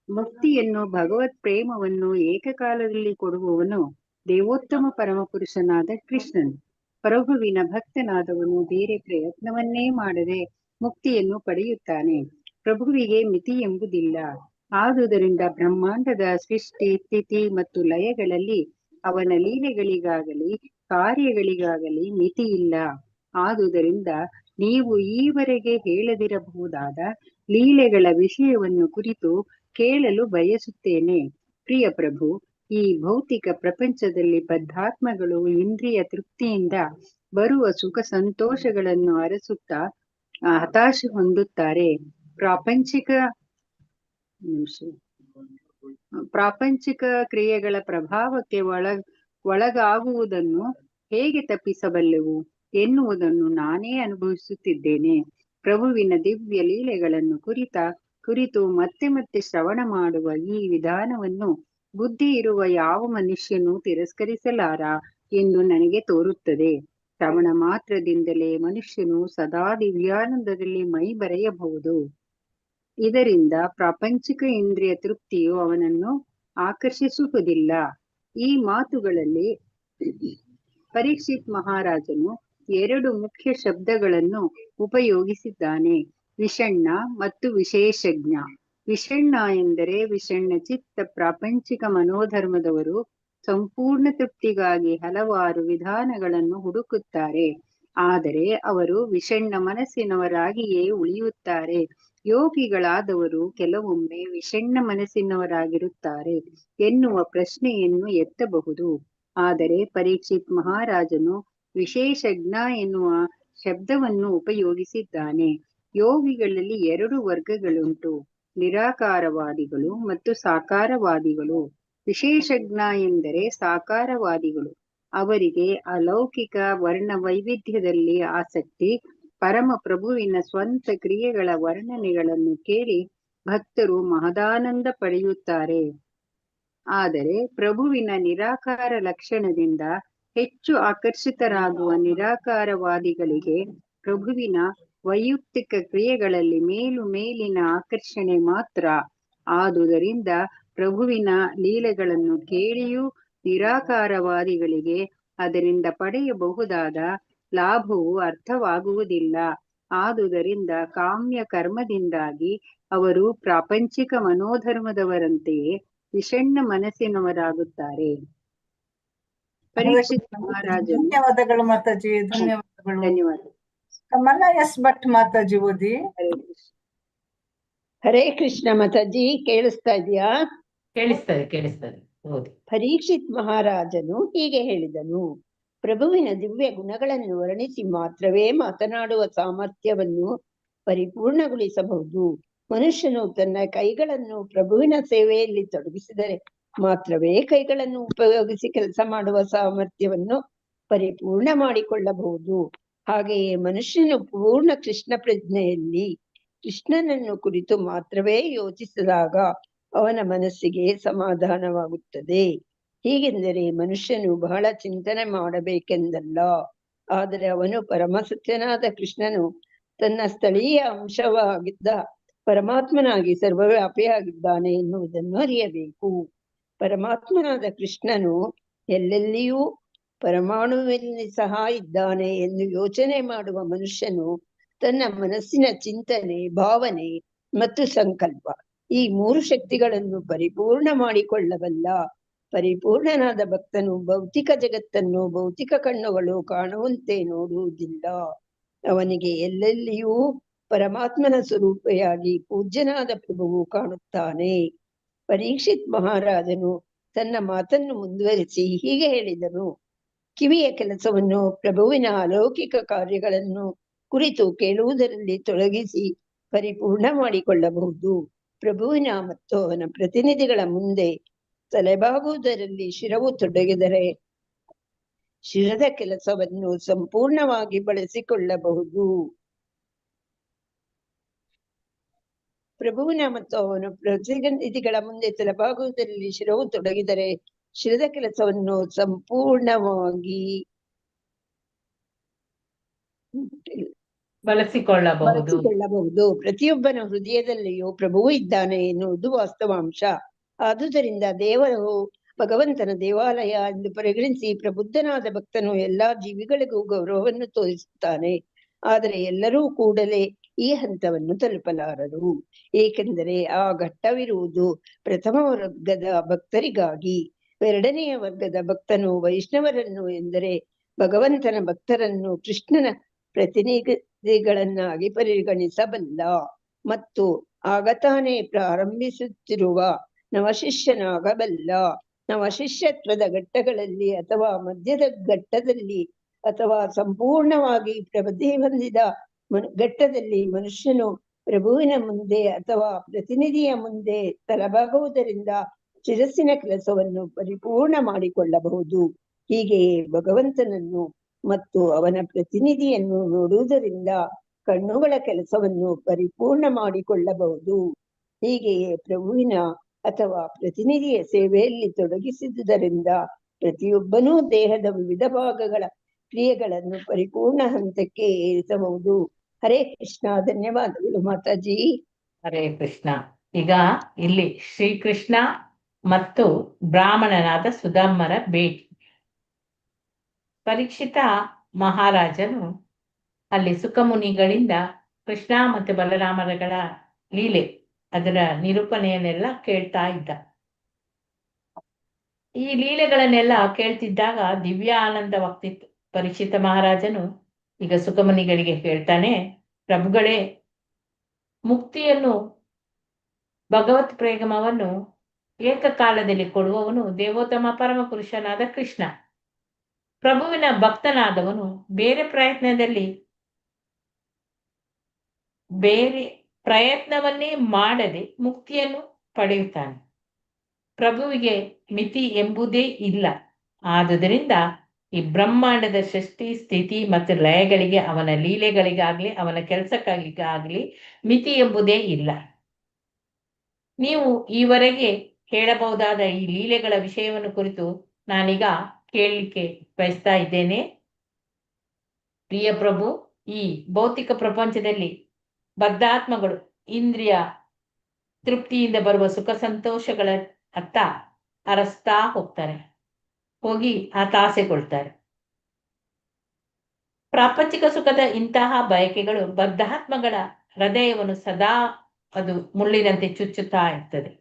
ಮುಕ್ತಿಯನ್ನು, ಭಗವತ್ ಪ್ರೇಮವನ್ನು ಏಕಕಾಲದಲ್ಲಿ ಕೊಡುವವನು ದೇವೋತ್ತಮ ಪರಮಪುರುಷನಾದ ಕೃಷ್ಣನು. ಪ್ರಭುವಿನ ಭಕ್ತನಾದವನು ಬೇರೆ ಪ್ರಯತ್ನವನ್ನೇ ಮಾಡದೆ ಮುಕ್ತಿಯನ್ನು ಪಡೆಯುತ್ತಾನೆ. ಪ್ರಭುವಿಗೆ ಮಿತಿ ಎಂಬುದಿಲ್ಲ. ಆದುದರಿಂದ ಬ್ರಹ್ಮಾಂಡದ ಸೃಷ್ಟಿ, ಸ್ಥಿತಿ ಮತ್ತು ಲಯಗಳಲ್ಲಿ ಅವನ ಲೀಲೆಗಳಿಗಾಗಲಿ ಕಾರ್ಯಗಳಿಗಾಗಲಿ ಮಿತಿ ಇಲ್ಲ. ಆದುದರಿಂದ ನೀವು ಈವರೆಗೆ ಹೇಳದಿರಬಹುದಾದ ಲೀಲೆಗಳ ವಿಷಯವನ್ನು ಕುರಿತು ಕೇಳಲು ಬಯಸುತ್ತೇನೆ. ಪ್ರಿಯ ಪ್ರಭು, ಈ ಭೌತಿಕ ಪ್ರಪಂಚದಲ್ಲಿ ಬದ್ಧಾತ್ಮಗಳು ಇಂದ್ರಿಯ ತೃಪ್ತಿಯಿಂದ ಬರುವ ಸುಖ ಸಂತೋಷಗಳನ್ನು ಅರಸುತ್ತಾ ಹತಾಶೆ ಹೊಂದುತ್ತಾರೆ. ಪ್ರಾಪಂಚಿಕ ಕ್ರಿಯೆಗಳ ಪ್ರಭಾವಕ್ಕೆ ಒಳಗಾಗುವುದನ್ನು ಹೇಗೆ ತಪ್ಪಿಸಬಲ್ಲೆವು ಎನ್ನುವುದನ್ನು ನಾನೇ ಅನುಭವಿಸುತ್ತಿದ್ದೇನೆ. ಪ್ರಭುವಿನ ದಿವ್ಯ ಲೀಲೆಗಳನ್ನು ಕುರಿತು ಮತ್ತೆ ಮತ್ತೆ ಶ್ರವಣ ಮಾಡುವ ಈ ವಿಧಾನವನ್ನು ಬುದ್ಧಿ ಇರುವ ಯಾವ ಮನುಷ್ಯನೂ ತಿರಸ್ಕರಿಸಲಾರ ಎಂದು ನನಗೆ ತೋರುತ್ತದೆ. ಶ್ರವಣ ಮಾತ್ರದಿಂದಲೇ ಮನುಷ್ಯನು ಸದಾ ದಿವ್ಯಾನಂದದಲ್ಲಿ ಮೈ ಬರೆಯಬಹುದು. ಇದರಿಂದ ಪ್ರಾಪಂಚಿಕ ಇಂದ್ರಿಯ ತೃಪ್ತಿಯು ಅವನನ್ನು ಆಕರ್ಷಿಸುವುದಿಲ್ಲ. ಈ ಮಾತುಗಳಲ್ಲಿ ಪರೀಕ್ಷಿತ್ ಮಹಾರಾಜನು 2 ಮುಖ್ಯ ಶಬ್ದಗಳನ್ನು ಉಪಯೋಗಿಸಿದ್ದಾನೆ: ವಿಷಣ್ಣ ಮತ್ತು ವಿಶೇಷಜ್ಞ. ವಿಷಣ್ಣ ಎಂದರೆ ವಿಷಣ್ಣ ಚಿತ್ತ ಪ್ರಾಪಂಚಿಕ ಮನೋಧರ್ಮದವರು ಸಂಪೂರ್ಣ ತೃಪ್ತಿಗಾಗಿ ಹಲವಾರು ವಿಧಾನಗಳನ್ನು ಹುಡುಕುತ್ತಾರೆ. ಆದರೆ ಅವರು ವಿಷಣ್ಣ ಮನಸ್ಸಿನವರಾಗಿಯೇ ಉಳಿಯುತ್ತಾರೆ. ಯೋಗಿಗಳಾದವರು ಕೆಲವೊಮ್ಮೆ ವಿಷಣ್ಣ ಮನಸ್ಸಿನವರಾಗಿರುತ್ತಾರೆ ಎನ್ನುವ ಪ್ರಶ್ನೆಯನ್ನು ಎತ್ತಬಹುದು. ಆದರೆ ಪರೀಕ್ಷಿತ್ ಮಹಾರಾಜನು ವಿಶೇಷಜ್ಞ ಎನ್ನುವ ಶಬ್ದವನ್ನು ಉಪಯೋಗಿಸಿದ್ದಾನೆ. ಯೋಗಿಗಳಲ್ಲಿ 2 ವರ್ಗಗಳುಂಟು: ನಿರಾಕಾರವಾದಿಗಳು ಮತ್ತು ಸಾಕಾರವಾದಿಗಳು. ವಿಶೇಷಜ್ಞ ಎಂದರೆ ಸಾಕಾರವಾದಿಗಳು. ಅವರಿಗೆ ಅಲೌಕಿಕ ವರ್ಣ ವೈವಿಧ್ಯದಲ್ಲಿ ಆಸಕ್ತಿ, ಪರಮ ಪ್ರಭುವಿನ ಸ್ವಂತ ಕ್ರಿಯೆಗಳ ವರ್ಣನೆಗಳನ್ನು ಕೇಳಿ ಭಕ್ತರು ಮಹದಾನಂದ ಪಡೆಯುತ್ತಾರೆ. ಆದರೆ ಪ್ರಭುವಿನ ನಿರಾಕಾರ ಲಕ್ಷಣದಿಂದ ಹೆಚ್ಚು ಆಕರ್ಷಿತರಾಗುವ ನಿರಾಕಾರವಾದಿಗಳಿಗೆ ಪ್ರಭುವಿನ ವೈಯಕ್ತಿಕ ಕ್ರಿಯೆಗಳಲ್ಲಿ ಮೇಲಿನ ಆಕರ್ಷಣೆ ಮಾತ್ರ. ಆದುದರಿಂದ ಪ್ರಭುವಿನ ಲೀಲೆಗಳನ್ನು ಕೇಳಿಯೂ ನಿರಾಕಾರವಾದಿಗಳಿಗೆ ಅದರಿಂದ ಪಡೆಯಬಹುದಾದ ಲಾಭವು ಅರ್ಥವಾಗುವುದಿಲ್ಲ. ಆದುದರಿಂದ ಕಾಮ್ಯ ಕರ್ಮದಿಂದಾಗಿ ಅವರು ಪ್ರಾಪಂಚಿಕ ಮನೋಧರ್ಮದವರಂತೆಯೇ ವಿಷಣ್ಣ ಮನಸ್ಸಿನವರಾಗುತ್ತಾರೆ. ಪರೀಕ್ಷಿತ್ ಮಹಾರಾಜನು ಧನ್ಯವಾದಗಳು ಮಾತಾಜಿ, ಧನ್ಯವಾದಗಳು. ಧನ್ಯವಾದ. ಕಮಲ ಎಸ್ ಭಟ್ ಮಾತಾಜಿ ಓದಿ. ಹರೇ ಕೃಷ್ಣ ಮಾತಾಜಿ, ಕೇಳಿಸ್ತಾ ಇದೆಯಾ? ಕೇಳಿಸ್ತದೆ ಓದಿ. ಪರೀಕ್ಷಿತ್ ಮಹಾರಾಜನು ಹೀಗೆ ಹೇಳಿದನು: ಪ್ರಭುವಿನ ದಿವ್ಯ ಗುಣಗಳನ್ನು ವರ್ಣಿಸಿ ಮಾತ್ರವೇ ಮಾತನಾಡುವ ಸಾಮರ್ಥ್ಯವನ್ನು ಪರಿಪೂರ್ಣಗೊಳಿಸಬಹುದು. ಮನುಷ್ಯನು ತನ್ನ ಕೈಗಳನ್ನು ಪ್ರಭುವಿನ ಸೇವೆಯಲ್ಲಿ ತೊಡಗಿಸಿದರೆ ಮಾತ್ರವೇ ಕೈಗಳನ್ನು ಉಪಯೋಗಿಸಿ ಕೆಲಸ ಮಾಡುವ ಸಾಮರ್ಥ್ಯವನ್ನು ಪರಿಪೂರ್ಣ ಮಾಡಿಕೊಳ್ಳಬಹುದು. ಹಾಗೆಯೇ ಮನುಷ್ಯನು ಪೂರ್ಣ ಕೃಷ್ಣ ಪ್ರಜ್ಞೆಯಲ್ಲಿ ಕೃಷ್ಣನನ್ನು ಕುರಿತು ಮಾತ್ರವೇ ಯೋಚಿಸಿದಾಗ ಅವನ ಮನಸ್ಸಿಗೆ ಸಮಾಧಾನವಾಗುತ್ತದೆ. ಹೀಗೆಂದರೆ ಮನುಷ್ಯನು ಬಹಳ ಚಿಂತನೆ ಮಾಡಬೇಕೆಂದಲ್ಲ, ಆದರೆ ಅವನು ಪರಮಸತ್ಯನಾದ ಕೃಷ್ಣನು ತನ್ನ ಸ್ಥಳೀಯ ಅಂಶವಾಗಿದ್ದ ಪರಮಾತ್ಮನಾಗಿ ಸರ್ವವ್ಯಾಪಿಯಾಗಿದ್ದಾನೆ ಎನ್ನುವುದನ್ನು ಅರಿಯಬೇಕು. ಪರಮಾತ್ಮನಾದ ಕೃಷ್ಣನು ಎಲ್ಲೆಲ್ಲಿಯೂ ಪರಮಾಣುವಿನಲ್ಲಿ ಸಹ ಇದ್ದಾನೆ ಎಂದು ಯೋಚನೆ ಮಾಡುವ ಮನುಷ್ಯನು ತನ್ನ ಮನಸ್ಸಿನ ಚಿಂತನೆ, ಭಾವನೆ ಮತ್ತು ಸಂಕಲ್ಪ ಈ 3 ಶಕ್ತಿಗಳನ್ನು ಪರಿಪೂರ್ಣ ಮಾಡಿಕೊಳ್ಳಬಲ್ಲ. ಪರಿಪೂರ್ಣನಾದ ಭಕ್ತನು ಭೌತಿಕ ಜಗತ್ತನ್ನು ಭೌತಿಕ ಕಣ್ಣುಗಳು ಕಾಣುವಂತೆ ನೋಡುವುದಿಲ್ಲ. ಅವನಿಗೆ ಎಲ್ಲೆಲ್ಲಿಯೂ ಪರಮಾತ್ಮನ ಸ್ವರೂಪಿಯಾಗಿ ಪೂಜ್ಯನಾದ ಪ್ರಭುವು ಕಾಣುತ್ತಾನೆ. ಪರೀಕ್ಷಿತ್ ಮಹಾರಾಜನು ತನ್ನ ಮಾತನ್ನು ಮುಂದುವರಿಸಿ ಹೀಗೆ ಹೇಳಿದನು: ಕಿವಿಯ ಕೆಲಸವನ್ನು ಪ್ರಭುವಿನ ಅಲೌಕಿಕ ಕಾರ್ಯಗಳನ್ನು ಕುರಿತು ಕೇಳುವುದರಲ್ಲಿ ತೊಡಗಿಸಿ ಪರಿಪೂರ್ಣ ಮಾಡಿಕೊಳ್ಳಬಹುದು. ಪ್ರಭುವಿನ ಮತ್ತು ಅವನ ಪ್ರತಿನಿಧಿಗಳ ಮುಂದೆ ತಲೆಬಾಗುವುದರಲ್ಲಿ ಶಿರವು ತೊಡಗಿದರೆ ಶಿರದ ಕೆಲಸವನ್ನು ಸಂಪೂರ್ಣವಾಗಿ ಬಳಸಿಕೊಳ್ಳಬಹುದು. ಪ್ರಭುವಿನ ಮತ್ತು ಅವನ ಪ್ರತಿನಿಧಿಗಳ ಮುಂದೆ ತಲೆಬಾಗುವುದರಲ್ಲಿ ಶಿರವು ತೊಡಗಿದರೆ ಶಿರದ ಕೆಲಸವನ್ನು ಸಂಪೂರ್ಣವಾಗಿ ಬಳಸಿಕೊಳ್ಳಬಹುದು. ಪ್ರತಿಯೊಬ್ಬನ ಹೃದಯದಲ್ಲಿಯೂ ಪ್ರಭುವು ಇದ್ದಾನೆ ಎನ್ನುವುದು ವಾಸ್ತವಾಂಶ. ಆದುದರಿಂದ ದೇವರು ಭಗವಂತನ ದೇವಾಲಯ ಎಂದು ಪರಿಗಣಿಸಿ ಪ್ರಬುದ್ಧನಾದ ಭಕ್ತನು ಎಲ್ಲಾ ಜೀವಿಗಳಿಗೂ ಗೌರವವನ್ನು ತೋರಿಸುತ್ತಾನೆ. ಆದರೆ ಎಲ್ಲರೂ ಕೂಡಲೇ ಈ ಹಂತವನ್ನು ತಲುಪಲಾರರು, ಏಕೆಂದರೆ ಆ ಘಟ್ಟವಿರುವುದು ಪ್ರಥಮ ವರ್ಗದ ಭಕ್ತರಿಗಾಗಿ. 2ನೆಯ ವರ್ಗದ ಭಕ್ತನು ವೈಷ್ಣವರನ್ನು, ಎಂದರೆ ಭಗವಂತನ ಭಕ್ತರನ್ನು ಕೃಷ್ಣನ ಪ್ರತಿನಿಧಿಗಳನ್ನಾಗಿ ಪರಿಗಣಿಸಬಲ್ಲ ಮತ್ತು ಆಗ ತಾನೇ ಪ್ರಾರಂಭಿಸುತ್ತಿರುವ ನವಶಿಷ್ಯನಾಗಬಲ್ಲ. ನವಶಿಷ್ಯತ್ವದ ಘಟ್ಟಗಳಲ್ಲಿ ಅಥವಾ ಮಧ್ಯದ ಘಟ್ಟದಲ್ಲಿ ಅಥವಾ ಸಂಪೂರ್ಣವಾಗಿ ಪ್ರಬುದ್ಧಿ ಹೊಂದಿದ ಘಟ್ಟದಲ್ಲಿ ಮನುಷ್ಯನು ಪ್ರಭುವಿನ ಮುಂದೆ ಅಥವಾ ಪ್ರತಿನಿಧಿಯ ಮುಂದೆ ತಲೆಬಾಗುವುದರಿಂದ ಶಿರಸ್ಸಿನ ಕೆಲಸವನ್ನು ಪರಿಪೂರ್ಣ ಮಾಡಿಕೊಳ್ಳಬಹುದು. ಹೀಗೆಯೇ ಭಗವಂತನನ್ನು ಮತ್ತು ಅವನ ಪ್ರತಿನಿಧಿಯನ್ನು ನೋಡುವುದರಿಂದ ಕಣ್ಣುಗಳ ಕೆಲಸವನ್ನು ಪರಿಪೂರ್ಣ ಮಾಡಿಕೊಳ್ಳಬಹುದು. ಹೀಗೆಯೇ ಪ್ರಭುವಿನ ಅಥವಾ ಪ್ರತಿನಿಧಿಯ ಸೇವೆಯಲ್ಲಿ ತೊಡಗಿಸಿದುದರಿಂದ ಪ್ರತಿಯೊಬ್ಬನೂ ದೇಹದ ವಿವಿಧ ಭಾಗಗಳ ಕ್ರಿಯೆಗಳನ್ನು ಪರಿಪೂರ್ಣ ಹಂತಕ್ಕೆ ಏರಿಸಬಹುದು. ಹರೇ ಕೃಷ್ಣ. ಧನ್ಯವಾದಗಳು ಮಾತಾಜಿ. ಹರೇ ಕೃಷ್ಣ. ಈಗ ಇಲ್ಲಿ ಶ್ರೀಕೃಷ್ಣ ಮತ್ತು ಬ್ರಾಹ್ಮಣನಾದ ಸುಧಾಮರ ಭೇಟಿ. ಪರೀಕ್ಷಿತ ಮಹಾರಾಜನು ಅಲ್ಲಿ ಸುಖಮುನಿಗಳಿಂದ ಕೃಷ್ಣ ಮತ್ತು ಬಲರಾಮರ ಲೀಲೆ, ಅದರ ನಿರೂಪಣೆಯನ್ನೆಲ್ಲ ಕೇಳ್ತಾ ಇದ್ದ. ಈ ಲೀಲೆಗಳನ್ನೆಲ್ಲ ಕೇಳ್ತಿದ್ದಾಗ ದಿವ್ಯ ಆನಂದವಾಗ್ತಿತ್ತು. ಪರೀಕ್ಷಿತ ಮಹಾರಾಜನು ಈಗ ಸುಖಮುನಿಗಳಿಗೆ ಹೇಳ್ತಾನೆ: ಪ್ರಭುಗಳೇ, ಮುಕ್ತಿಯನ್ನು, ಭಗವತ್ ಪ್ರೇಮವನ್ನು ಏಕಕಾಲದಲ್ಲಿ ಕೊಡುವವನು ದೇವೋತ್ತಮ ಪರಮ ಪುರುಷನಾದ ಕೃಷ್ಣ. ಪ್ರಭುವಿನ ಭಕ್ತನಾದವನು ಬೇರೆ ಪ್ರಯತ್ನವನ್ನೇ ಮಾಡದೆ ಮುಕ್ತಿಯನ್ನು ಪಡೆಯುತ್ತಾನೆ. ಪ್ರಭುವಿಗೆ ಮಿತಿ ಎಂಬುದೇ ಇಲ್ಲ. ಆದುದರಿಂದ ಈ ಬ್ರಹ್ಮಾಂಡದ ಸೃಷ್ಟಿ ಸ್ಥಿತಿ ಮತ್ತು ಲಯಗಳಿಗೆ, ಅವನ ಲೀಲೆಗಳಿಗಾಗ್ಲಿ ಅವನ ಕೆಲಸಕ್ಕಾಗಲಿ ಮಿತಿ ಎಂಬುದೇ ಇಲ್ಲ. ನೀವು ಈವರೆಗೆ ಹೇಳಬಹುದಾದ ಈ ಲೀಲೆಗಳ ವಿಷಯವನ್ನು ಕುರಿತು ನಾನೀಗ ಕೇಳಲಿಕ್ಕೆ ಬಯಸ್ತಾ ಇದ್ದೇನೆ. ಪ್ರಿಯ ಪ್ರಭು, ಈ ಭೌತಿಕ ಪ್ರಪಂಚದಲ್ಲಿ ಬದ್ಧಾತ್ಮಗಳು ಇಂದ್ರಿಯ ತೃಪ್ತಿಯಿಂದ ಬರುವ ಸುಖ ಸಂತೋಷಗಳ ಅತ್ತ ಅರಸ್ತಾ ಹೋಗಿ ಹತಾಸೆಗೊಳ್ತಾರೆ. ಪ್ರಾಪಂಚಿಕ ಸುಖದ ಇಂತಹ ಬಯಕೆಗಳು ಬದ್ಧಾತ್ಮಗಳ ಹೃದಯವನ್ನು ಸದಾ ಅದು ಮುಳ್ಳಿನಂತೆ ಚುಚ್ಚುತ್ತಾ ಇರ್ತದೆ.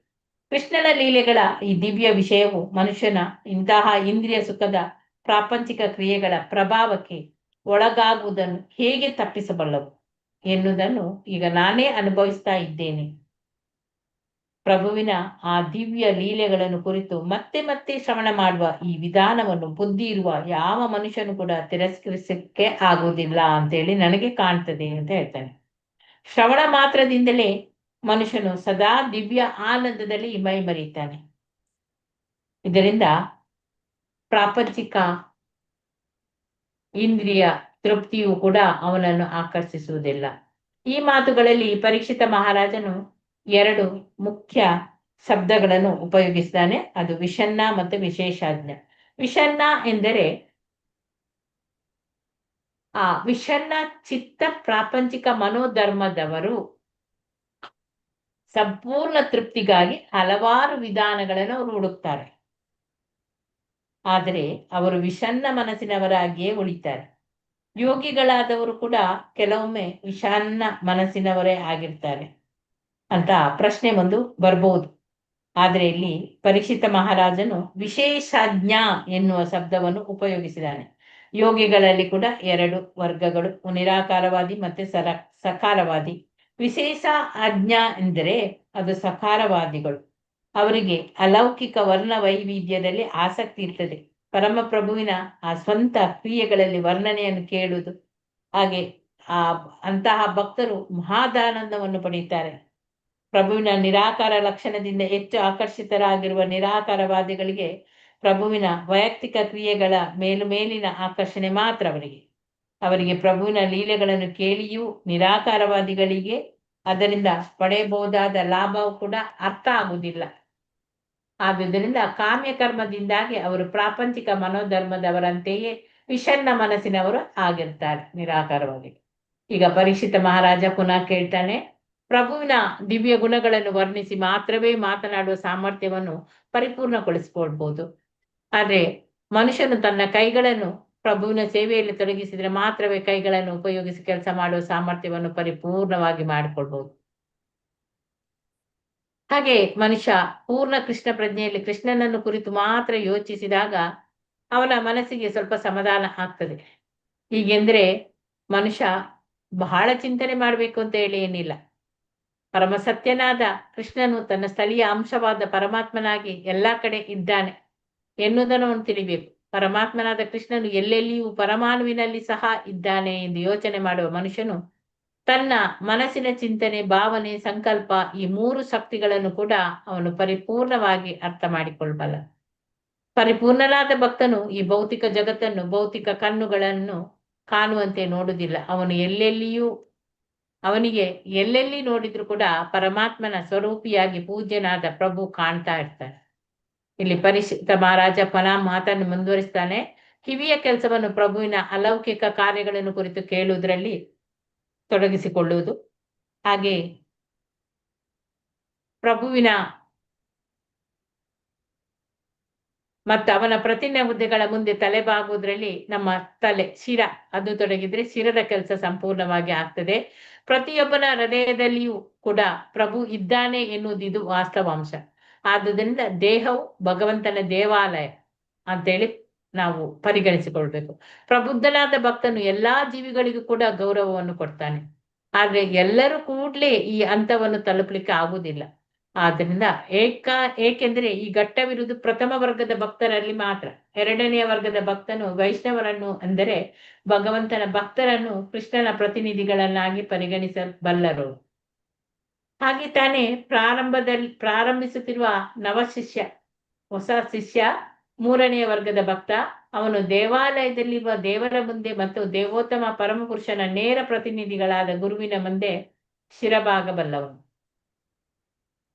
ಕೃಷ್ಣನ ಲೀಲೆಗಳ ಈ ದಿವ್ಯ ವಿಷಯವು ಮನುಷ್ಯನ ಇಂತಹ ಇಂದ್ರಿಯ ಸುಖದ ಪ್ರಾಪಂಚಿಕ ಕ್ರಿಯೆಗಳ ಪ್ರಭಾವಕ್ಕೆ ಒಳಗಾಗುವುದನ್ನು ಹೇಗೆ ತಪ್ಪಿಸಬಲ್ಲವು ಎನ್ನುವುದನ್ನು ಈಗ ನಾನೇ ಅನುಭವಿಸ್ತಾ ಇದ್ದೇನೆ. ಪ್ರಭುವಿನ ಆ ದಿವ್ಯ ಲೀಲೆಗಳನ್ನು ಕುರಿತು ಮತ್ತೆ ಮತ್ತೆ ಶ್ರವಣ ಮಾಡುವ ಈ ವಿಧಾನವನ್ನು ಬುದ್ಧಿ ಇರುವ ಯಾವ ಮನುಷ್ಯನು ಕೂಡ ತಿರಸ್ಕರಿಸಕ್ಕೆ ಆಗುವುದಿಲ್ಲ ಅಂತೇಳಿ ನನಗೆ ಕಾಣ್ತದೆ ಅಂತ ಹೇಳ್ತಾನೆ. ಶ್ರವಣ ಮಾತ್ರದಿಂದಲೇ ಮನುಷ್ಯನು ಸದಾ ದಿವ್ಯ ಆನಂದದಲ್ಲಿ ಮೈ ಮರೀತಾನೆ. ಇದರಿಂದ ಪ್ರಾಪಂಚಿಕ ಇಂದ್ರಿಯ ತೃಪ್ತಿಯು ಕೂಡ ಅವನನ್ನು ಆಕರ್ಷಿಸುವುದಿಲ್ಲ. ಈ ಮಾತುಗಳಲ್ಲಿ ಪರೀಕ್ಷಿತ ಮಹಾರಾಜನು 2 ಮುಖ್ಯ ಶಬ್ದಗಳನ್ನು ಉಪಯೋಗಿಸಿದ್ದಾನೆ. ಅದು ವಿಷಣ್ಣ ಮತ್ತು ವಿಶೇಷಾಜ್ಞ. ವಿಷಣ್ಣ ಎಂದರೆ ಆ ವಿಷಣ್ಣ ಚಿತ್ತ ಪ್ರಾಪಂಚಿಕ ಮನೋಧರ್ಮದವರು ಸಂಪೂರ್ಣ ತೃಪ್ತಿಗಾಗಿ ಹಲವಾರು ವಿಧಾನಗಳನ್ನು ಅವರು ಹುಡುಕ್ತಾರೆ. ಆದರೆ ಅವರು ವಿಷಣ್ಣ ಮನಸ್ಸಿನವರಾಗಿಯೇ ಉಳಿತಾರೆ. ಯೋಗಿಗಳಾದವರು ಕೂಡ ಕೆಲವೊಮ್ಮೆ ವಿಷಣ್ಣ ಮನಸ್ಸಿನವರೇ ಆಗಿರ್ತಾರೆ ಅಂತ ಪ್ರಶ್ನೆ ಒಂದು ಬರ್ಬೋದು. ಆದರೆ ಇಲ್ಲಿ ಪರೀಕ್ಷಿತ ಮಹಾರಾಜನು ವಿಶೇಷಜ್ಞ ಎನ್ನುವ ಶಬ್ದವನ್ನು ಉಪಯೋಗಿಸಿದ್ದಾನೆ. ಯೋಗಿಗಳಲ್ಲಿ ಕೂಡ 2 ವರ್ಗಗಳು, ನಿರಾಕಾರವಾದಿ ಮತ್ತೆ ಸಕಾರವಾದಿ. ವಿಶೇಷ ಅಜ್ಞಾ ಎಂದರೆ ಅದು ಸಕಾರವಾದಿಗಳು. ಅವರಿಗೆ ಅಲೌಕಿಕ ವರ್ಣ ವೈವಿಧ್ಯದಲ್ಲಿ ಆಸಕ್ತಿ ಇರ್ತದೆ. ಪರಮಪ್ರಭುವಿನ ಆ ಸ್ವಂತ ಕ್ರಿಯೆಗಳಲ್ಲಿ ವರ್ಣನೆಯನ್ನು ಕೇಳುವುದು. ಹಾಗೆ ಅಂತಹ ಭಕ್ತರು ಮಹಾದಾನಂದವನ್ನು ಪಡೆಯುತ್ತಾರೆ. ಪ್ರಭುವಿನ ನಿರಾಕಾರ ಲಕ್ಷಣದಿಂದ ಹೆಚ್ಚು ಆಕರ್ಷಿತರಾಗಿರುವ ನಿರಾಕಾರವಾದಿಗಳಿಗೆ ಪ್ರಭುವಿನ ವೈಯಕ್ತಿಕ ಕ್ರಿಯೆಗಳ ಮೇಲಿನ ಆಕರ್ಷಣೆ ಮಾತ್ರ ಅವರಿಗೆ ಪ್ರಭುವಿನ ಲೀಲೆಗಳನ್ನು ಕೇಳಿಯೂ ನಿರಾಕಾರವಾದಿಗಳಿಗೆ ಅದರಿಂದ ಪಡೆಯಬಹುದಾದ ಲಾಭವು ಕೂಡ ಅರ್ಥ ಆಗುವುದಿಲ್ಲ. ಆದುದರಿಂದ ಕಾಮ್ಯಕರ್ಮದಿಂದಾಗಿ ಅವರು ಪ್ರಾಪಂಚಿಕ ಮನೋಧರ್ಮದವರಂತೆಯೇ ವಿಷಣ್ಣ ಮನಸ್ಸಿನವರು ಆಗಿರ್ತಾರೆ ನಿರಾಕಾರವಾಗಿ. ಈಗ ಪರೀಕ್ಷಿತ ಮಹಾರಾಜ ಪುನಃ ಕೇಳ್ತಾನೆ, ಪ್ರಭುವಿನ ದಿವ್ಯ ಗುಣಗಳನ್ನು ವರ್ಣಿಸಿ ಮಾತ್ರವೇ ಮಾತನಾಡುವ ಸಾಮರ್ಥ್ಯವನ್ನು ಪರಿಪೂರ್ಣಗೊಳಿಸಿಕೊಳ್ಬಹುದು. ಆದರೆ ಮನುಷ್ಯನು ತನ್ನ ಕೈಗಳನ್ನು ಪ್ರಭುವಿನ ಸೇವೆಯಲ್ಲಿ ತೊಡಗಿಸಿದ್ರೆ ಮಾತ್ರವೇ ಕೈಗಳನ್ನು ಉಪಯೋಗಿಸಿ ಕೆಲಸ ಮಾಡುವ ಸಾಮರ್ಥ್ಯವನ್ನು ಪರಿಪೂರ್ಣವಾಗಿ ಮಾಡಿಕೊಳ್ಬಹುದು. ಹಾಗೆ ಮನುಷ್ಯ ಪೂರ್ಣ ಕೃಷ್ಣ ಪ್ರಜ್ಞೆಯಲ್ಲಿ ಕೃಷ್ಣನನ್ನು ಕುರಿತು ಮಾತ್ರ ಯೋಚಿಸಿದಾಗ ಅವನ ಮನಸ್ಸಿಗೆ ಸ್ವಲ್ಪ ಸಮಾಧಾನ ಆಗ್ತದೆ. ಹೀಗೆಂದ್ರೆ ಮನುಷ್ಯ ಬಹಳ ಚಿಂತನೆ ಮಾಡಬೇಕು ಅಂತ ಹೇಳಿ ಏನಿಲ್ಲ. ಪರಮ ಸತ್ಯನಾದ ಕೃಷ್ಣನು ತನ್ನ ಸ್ಥಳೀಯ ಅಂಶವಾದ ಪರಮಾತ್ಮನಾಗಿ ಎಲ್ಲಾ ಕಡೆ ಇದ್ದಾನೆ ಎನ್ನುವುದನ್ನು ಅವನು ತಿಳಿಬೇಕು. ಪರಮಾತ್ಮನಾದ ಕೃಷ್ಣನು ಎಲ್ಲೆಲ್ಲಿಯೂ ಪರಮಾಣುವಿನಲ್ಲಿ ಸಹ ಇದ್ದಾನೆ ಎಂದು ಯೋಚನೆ ಮಾಡುವ ಮನುಷ್ಯನು ತನ್ನ ಮನಸ್ಸಿನ ಚಿಂತನೆ, ಭಾವನೆ, ಸಂಕಲ್ಪ ಈ 3 ಶಕ್ತಿಗಳನ್ನು ಕೂಡ ಅವನು ಪರಿಪೂರ್ಣವಾಗಿ ಅರ್ಥ ಮಾಡಿಕೊಳ್ಳಬಲ್ಲ. ಪರಿಪೂರ್ಣನಾದ ಭಕ್ತನು ಈ ಭೌತಿಕ ಜಗತ್ತನ್ನು ಭೌತಿಕ ಕಣ್ಣುಗಳನ್ನು ಕಾಣುವಂತೆ ನೋಡುವುದಿಲ್ಲ. ಅವನಿಗೆ ಎಲ್ಲೆಲ್ಲಿ ನೋಡಿದ್ರು ಕೂಡ ಪರಮಾತ್ಮನ ಸ್ವರೂಪಿಯಾಗಿ ಪೂಜ್ಯನಾದ ಪ್ರಭು ಕಾಣ್ತಾ ಇರ್ತಾನೆ. ಇಲ್ಲಿ ಪರೀಕ್ಷಿತ ಮಹಾರಾಜ ಪುನಃ ಮಾತನ್ನು ಮುಂದುವರಿಸ್ತಾನೆ. ಕಿವಿಯ ಕೆಲಸವನ್ನು ಪ್ರಭುವಿನ ಅಲೌಕಿಕ ಕಾರ್ಯಗಳನ್ನು ಕುರಿತು ಕೇಳುವುದರಲ್ಲಿ ತೊಡಗಿಸಿಕೊಳ್ಳುವುದು, ಹಾಗೆ ಪ್ರಭುವಿನ ಮತ್ತು ಅವನ ಪ್ರತಿಜ್ಞೆ ಹುದ್ದೆಗಳ ಮುಂದೆ ತಲೆಬಾಗುವುದರಲ್ಲಿ ನಮ್ಮ ಶಿರ ಅದು ತೊಡಗಿದ್ರೆ ಶಿರದ ಕೆಲಸ ಸಂಪೂರ್ಣವಾಗಿ ಆಗ್ತದೆ. ಪ್ರತಿಯೊಬ್ಬನ ಹೃದಯದಲ್ಲಿಯೂ ಕೂಡ ಪ್ರಭು ಇದ್ದಾನೆ ಎನ್ನುವುದು ಇದು ವಾಸ್ತವಾಂಶ. ಆದುದರಿಂದ ದೇಹವು ಭಗವಂತನ ದೇವಾಲಯ ಅಂತೇಳಿ ನಾವು ಪರಿಗಣಿಸಿಕೊಳ್ಬೇಕು. ಪ್ರಬುದ್ಧನಾದ ಭಕ್ತನು ಎಲ್ಲಾ ಜೀವಿಗಳಿಗೂ ಕೂಡ ಗೌರವವನ್ನು ಕೊಡ್ತಾನೆ. ಆದ್ರೆ ಎಲ್ಲರೂ ಕೂಡ್ಲೇ ಈ ಹಂತವನ್ನು ತಲುಪಲಿಕ್ಕೆ ಆಗುವುದಿಲ್ಲ. ಆದ್ರಿಂದ ಏಕೆಂದ್ರೆ ಈ ಘಟ್ಟವಿರುವುದು ಪ್ರಥಮ ವರ್ಗದ ಭಕ್ತರಲ್ಲಿ ಮಾತ್ರ. 2ನೇ ವರ್ಗದ ಭಕ್ತನು ವೈಷ್ಣವರನ್ನು ಅಂದರೆ ಭಗವಂತನ ಭಕ್ತರನ್ನು ಕೃಷ್ಣನ ಪ್ರತಿನಿಧಿಗಳನ್ನಾಗಿ ಪರಿಗಣಿಸಬಲ್ಲರು. ಹಾಗೆ ತಾನೇ ಪ್ರಾರಂಭಿಸುತ್ತಿರುವ ಹೊಸ ಶಿಷ್ಯ ಮೂರನೆಯ ವರ್ಗದ ಭಕ್ತ, ಅವನು ದೇವಾಲಯದಲ್ಲಿರುವ ದೇವರ ಮುಂದೆ ಮತ್ತು ದೇವೋತ್ತಮ ಪರಮಪುರುಷನ ನೇರ ಪ್ರತಿನಿಧಿಗಳಾದ ಗುರುವಿನ ಮುಂದೆ ಶಿರಬಾಗಬಲ್ಲವನು.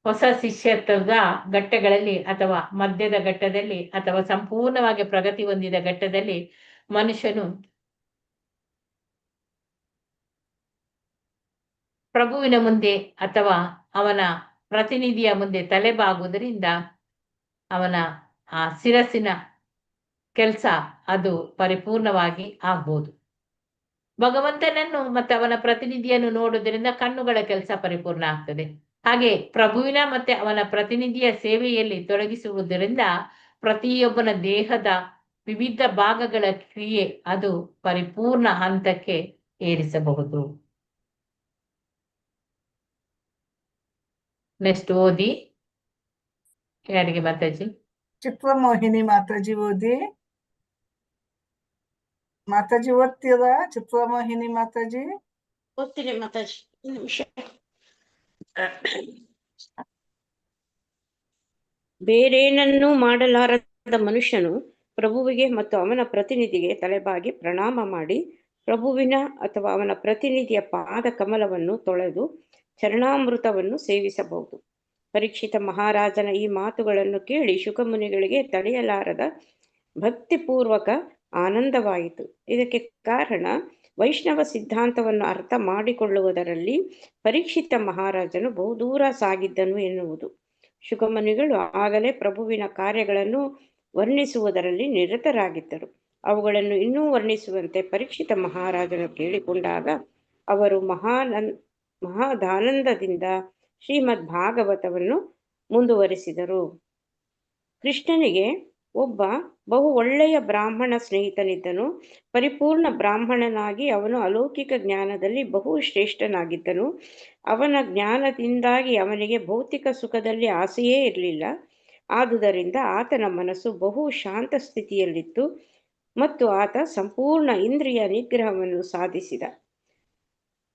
ಹೊಸ ಶಿಷ್ಯತ್ವದ ಘಟ್ಟಗಳಲ್ಲಿ ಅಥವಾ ಮಧ್ಯದ ಘಟ್ಟದಲ್ಲಿ ಅಥವಾ ಸಂಪೂರ್ಣವಾಗಿ ಪ್ರಗತಿ ಹೊಂದಿದ ಘಟ್ಟದಲ್ಲಿ ಮನುಷ್ಯನು ಪ್ರಭುವಿನ ಮುಂದೆ ಅಥವಾ ಅವನ ಪ್ರತಿನಿಧಿಯ ಮುಂದೆ ತಲೆಬಾಗುವುದರಿಂದ ಅವನ ಆ ಶಿರಸ್ಸಿನ ಕೆಲಸ ಅದು ಪರಿಪೂರ್ಣವಾಗಿ ಆಗ್ಬೋದು. ಭಗವಂತನನ್ನು ಮತ್ತು ಅವನ ಪ್ರತಿನಿಧಿಯನ್ನು ನೋಡುವುದರಿಂದ ಕಣ್ಣುಗಳ ಕೆಲಸ ಪರಿಪೂರ್ಣ ಆಗ್ತದೆ. ಹಾಗೆ ಪ್ರಭುವಿನ ಮತ್ತೆ ಅವನ ಪ್ರತಿನಿಧಿಯ ಸೇವೆಯಲ್ಲಿ ತೊಡಗಿಸುವುದರಿಂದ ಪ್ರತಿಯೊಬ್ಬನ ದೇಹದ ವಿವಿಧ ಭಾಗಗಳ ಕ್ರಿಯೆ ಅದು ಪರಿಪೂರ್ಣ ಹಂತಕ್ಕೆ ಏರಿಸಬಹುದು. ನೆಕ್ಸ್ಟ್ ಓದಿ ಯಾರಿಗೆ ಮಾತಾಜಿ? ಚಿತ್ರಮೋಹಿನಿ ಮಾತಾಜಿ ಓದಿ. ಮಾತಾಜಿ ಓದ್ತೀರಾ? ಚಿತ್ರಮೋಹಿನಿ ಮಾತಾಜಿ ಓದ್ತೀನಿ ಮಾತಾಜಿ. ನಿಮಿಷ. ಬೇರೇನನ್ನೂ ಮಾಡಲಾರದ ಮನುಷ್ಯನು ಪ್ರಭುವಿಗೆ ಮತ್ತು ಅವನ ಪ್ರತಿನಿಧಿಗೆ ತಲೆಬಾಗಿ ಪ್ರಣಾಮ ಮಾಡಿ ಪ್ರಭುವಿನ ಅಥವಾ ಅವನ ಪ್ರತಿನಿಧಿಯ ಪಾದ ಕಮಲವನ್ನು ತೊಳೆದು ಚರಣಾಮೃತವನ್ನು ಸೇವಿಸಬಹುದು. ಪರೀಕ್ಷಿತ ಮಹಾರಾಜನ ಈ ಮಾತುಗಳನ್ನು ಕೇಳಿ ಶುಕಮುನಿಗಳಿಗೆ ತಡೆಯಲಾರದ ಭಕ್ತಿಪೂರ್ವಕ ಆನಂದವಾಯಿತು. ಇದಕ್ಕೆ ಕಾರಣ ವೈಷ್ಣವ ಸಿದ್ಧಾಂತವನ್ನು ಅರ್ಥ ಮಾಡಿಕೊಳ್ಳುವುದರಲ್ಲಿ ಪರೀಕ್ಷಿತ ಮಹಾರಾಜನು ಬಹುದೂರ ಸಾಗಿದ್ದನು ಎನ್ನುವುದು. ಶುಕಮುನಿಗಳು ಆಗಲೇ ಪ್ರಭುವಿನ ಕಾರ್ಯಗಳನ್ನು ವರ್ಣಿಸುವುದರಲ್ಲಿ ನಿರತರಾಗಿದ್ದರು. ಅವುಗಳನ್ನು ಇನ್ನೂ ವರ್ಣಿಸುವಂತೆ ಪರೀಕ್ಷಿತ ಮಹಾರಾಜನು ಕೇಳಿಕೊಂಡಾಗ ಅವರು ಮಹಾದಾನಂದದಿಂದ ಶ್ರೀಮದ್ ಭಾಗವತವನ್ನು ಮುಂದುವರಿಸಿದರು. ಕೃಷ್ಣನಿಗೆ ಒಬ್ಬ ಬಹು ಒಳ್ಳೆಯ ಬ್ರಾಹ್ಮಣ ಸ್ನೇಹಿತನಿದ್ದನು. ಪರಿಪೂರ್ಣ ಬ್ರಾಹ್ಮಣನಾಗಿ ಅವನು ಅಲೌಕಿಕ ಜ್ಞಾನದಲ್ಲಿ ಬಹು ಶ್ರೇಷ್ಠನಾಗಿದ್ದನು. ಅವನ ಜ್ಞಾನದಿಂದಾಗಿ ಅವನಿಗೆ ಭೌತಿಕ ಸುಖದಲ್ಲಿ ಆಸೆಯೇ ಇರಲಿಲ್ಲ. ಆದುದರಿಂದ ಆತನ ಮನಸ್ಸು ಬಹು ಶಾಂತ ಸ್ಥಿತಿಯಲ್ಲಿತ್ತು ಮತ್ತು ಆತ ಸಂಪೂರ್ಣ ಇಂದ್ರಿಯ ನಿಗ್ರಹವನ್ನು ಸಾಧಿಸಿದ.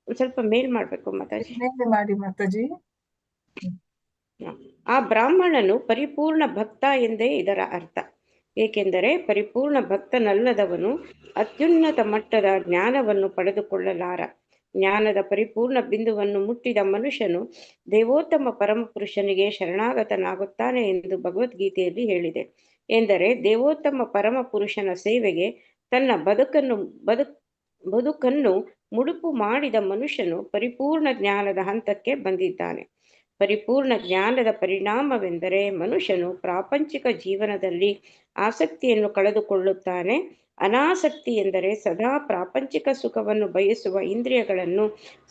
ಸ್ವಲ್ಪ ಮೇಲ್ ಮಾಡ್ಬೇಕು ಮಾತಾಜಿ. ಮಾಡಿ ಮಾತಾಜಿ. ಆ ಬ್ರಾಹ್ಮಣನು ಪರಿಪೂರ್ಣ ಭಕ್ತ ಎಂದೇ ಇದರ ಅರ್ಥ. ಏಕೆಂದರೆ ಪರಿಪೂರ್ಣ ಭಕ್ತನಲ್ಲದವನು ಅತ್ಯುನ್ನತ ಮಟ್ಟದ ಜ್ಞಾನವನ್ನು ಪಡೆದುಕೊಳ್ಳಲಾರ. ಜ್ಞಾನದ ಪರಿಪೂರ್ಣ ಬಿಂದುವನ್ನು ಮುಟ್ಟಿದ ಮನುಷ್ಯನು ದೇವೋತ್ತಮ ಪರಮಪುರುಷನಿಗೆ ಶರಣಾಗತನಾಗುತ್ತಾನೆ ಎಂದು ಭಗವದ್ಗೀತೆಯಲ್ಲಿ ಹೇಳಿದೆ. ಎಂದರೆ ದೇವೋತ್ತಮ ಪರಮಪುರುಷನ ಸೇವೆಗೆ ತನ್ನ ಬದುಕನ್ನು ಮುಡುಪು ಮಾಡಿದ ಮನುಷ್ಯನು ಪರಿಪೂರ್ಣ ಜ್ಞಾನದ ಹಂತಕ್ಕೆ ಬಂದಿದ್ದಾನೆ. ಪರಿಪೂರ್ಣ ಜ್ಞಾನದ ಪರಿಣಾಮವೆಂದರೆ ಮನುಷ್ಯನು ಪ್ರಾಪಂಚಿಕ ಜೀವನದಲ್ಲಿ ಆಸಕ್ತಿಯನ್ನು ಕಳೆದುಕೊಳ್ಳುತ್ತಾನೆ. ಅನಾಸಕ್ತಿ ಎಂದರೆ ಸದಾ ಪ್ರಾಪಂಚಿಕ ಸುಖವನ್ನು ಬಯಸುವ ಇಂದ್ರಿಯಗಳನ್ನು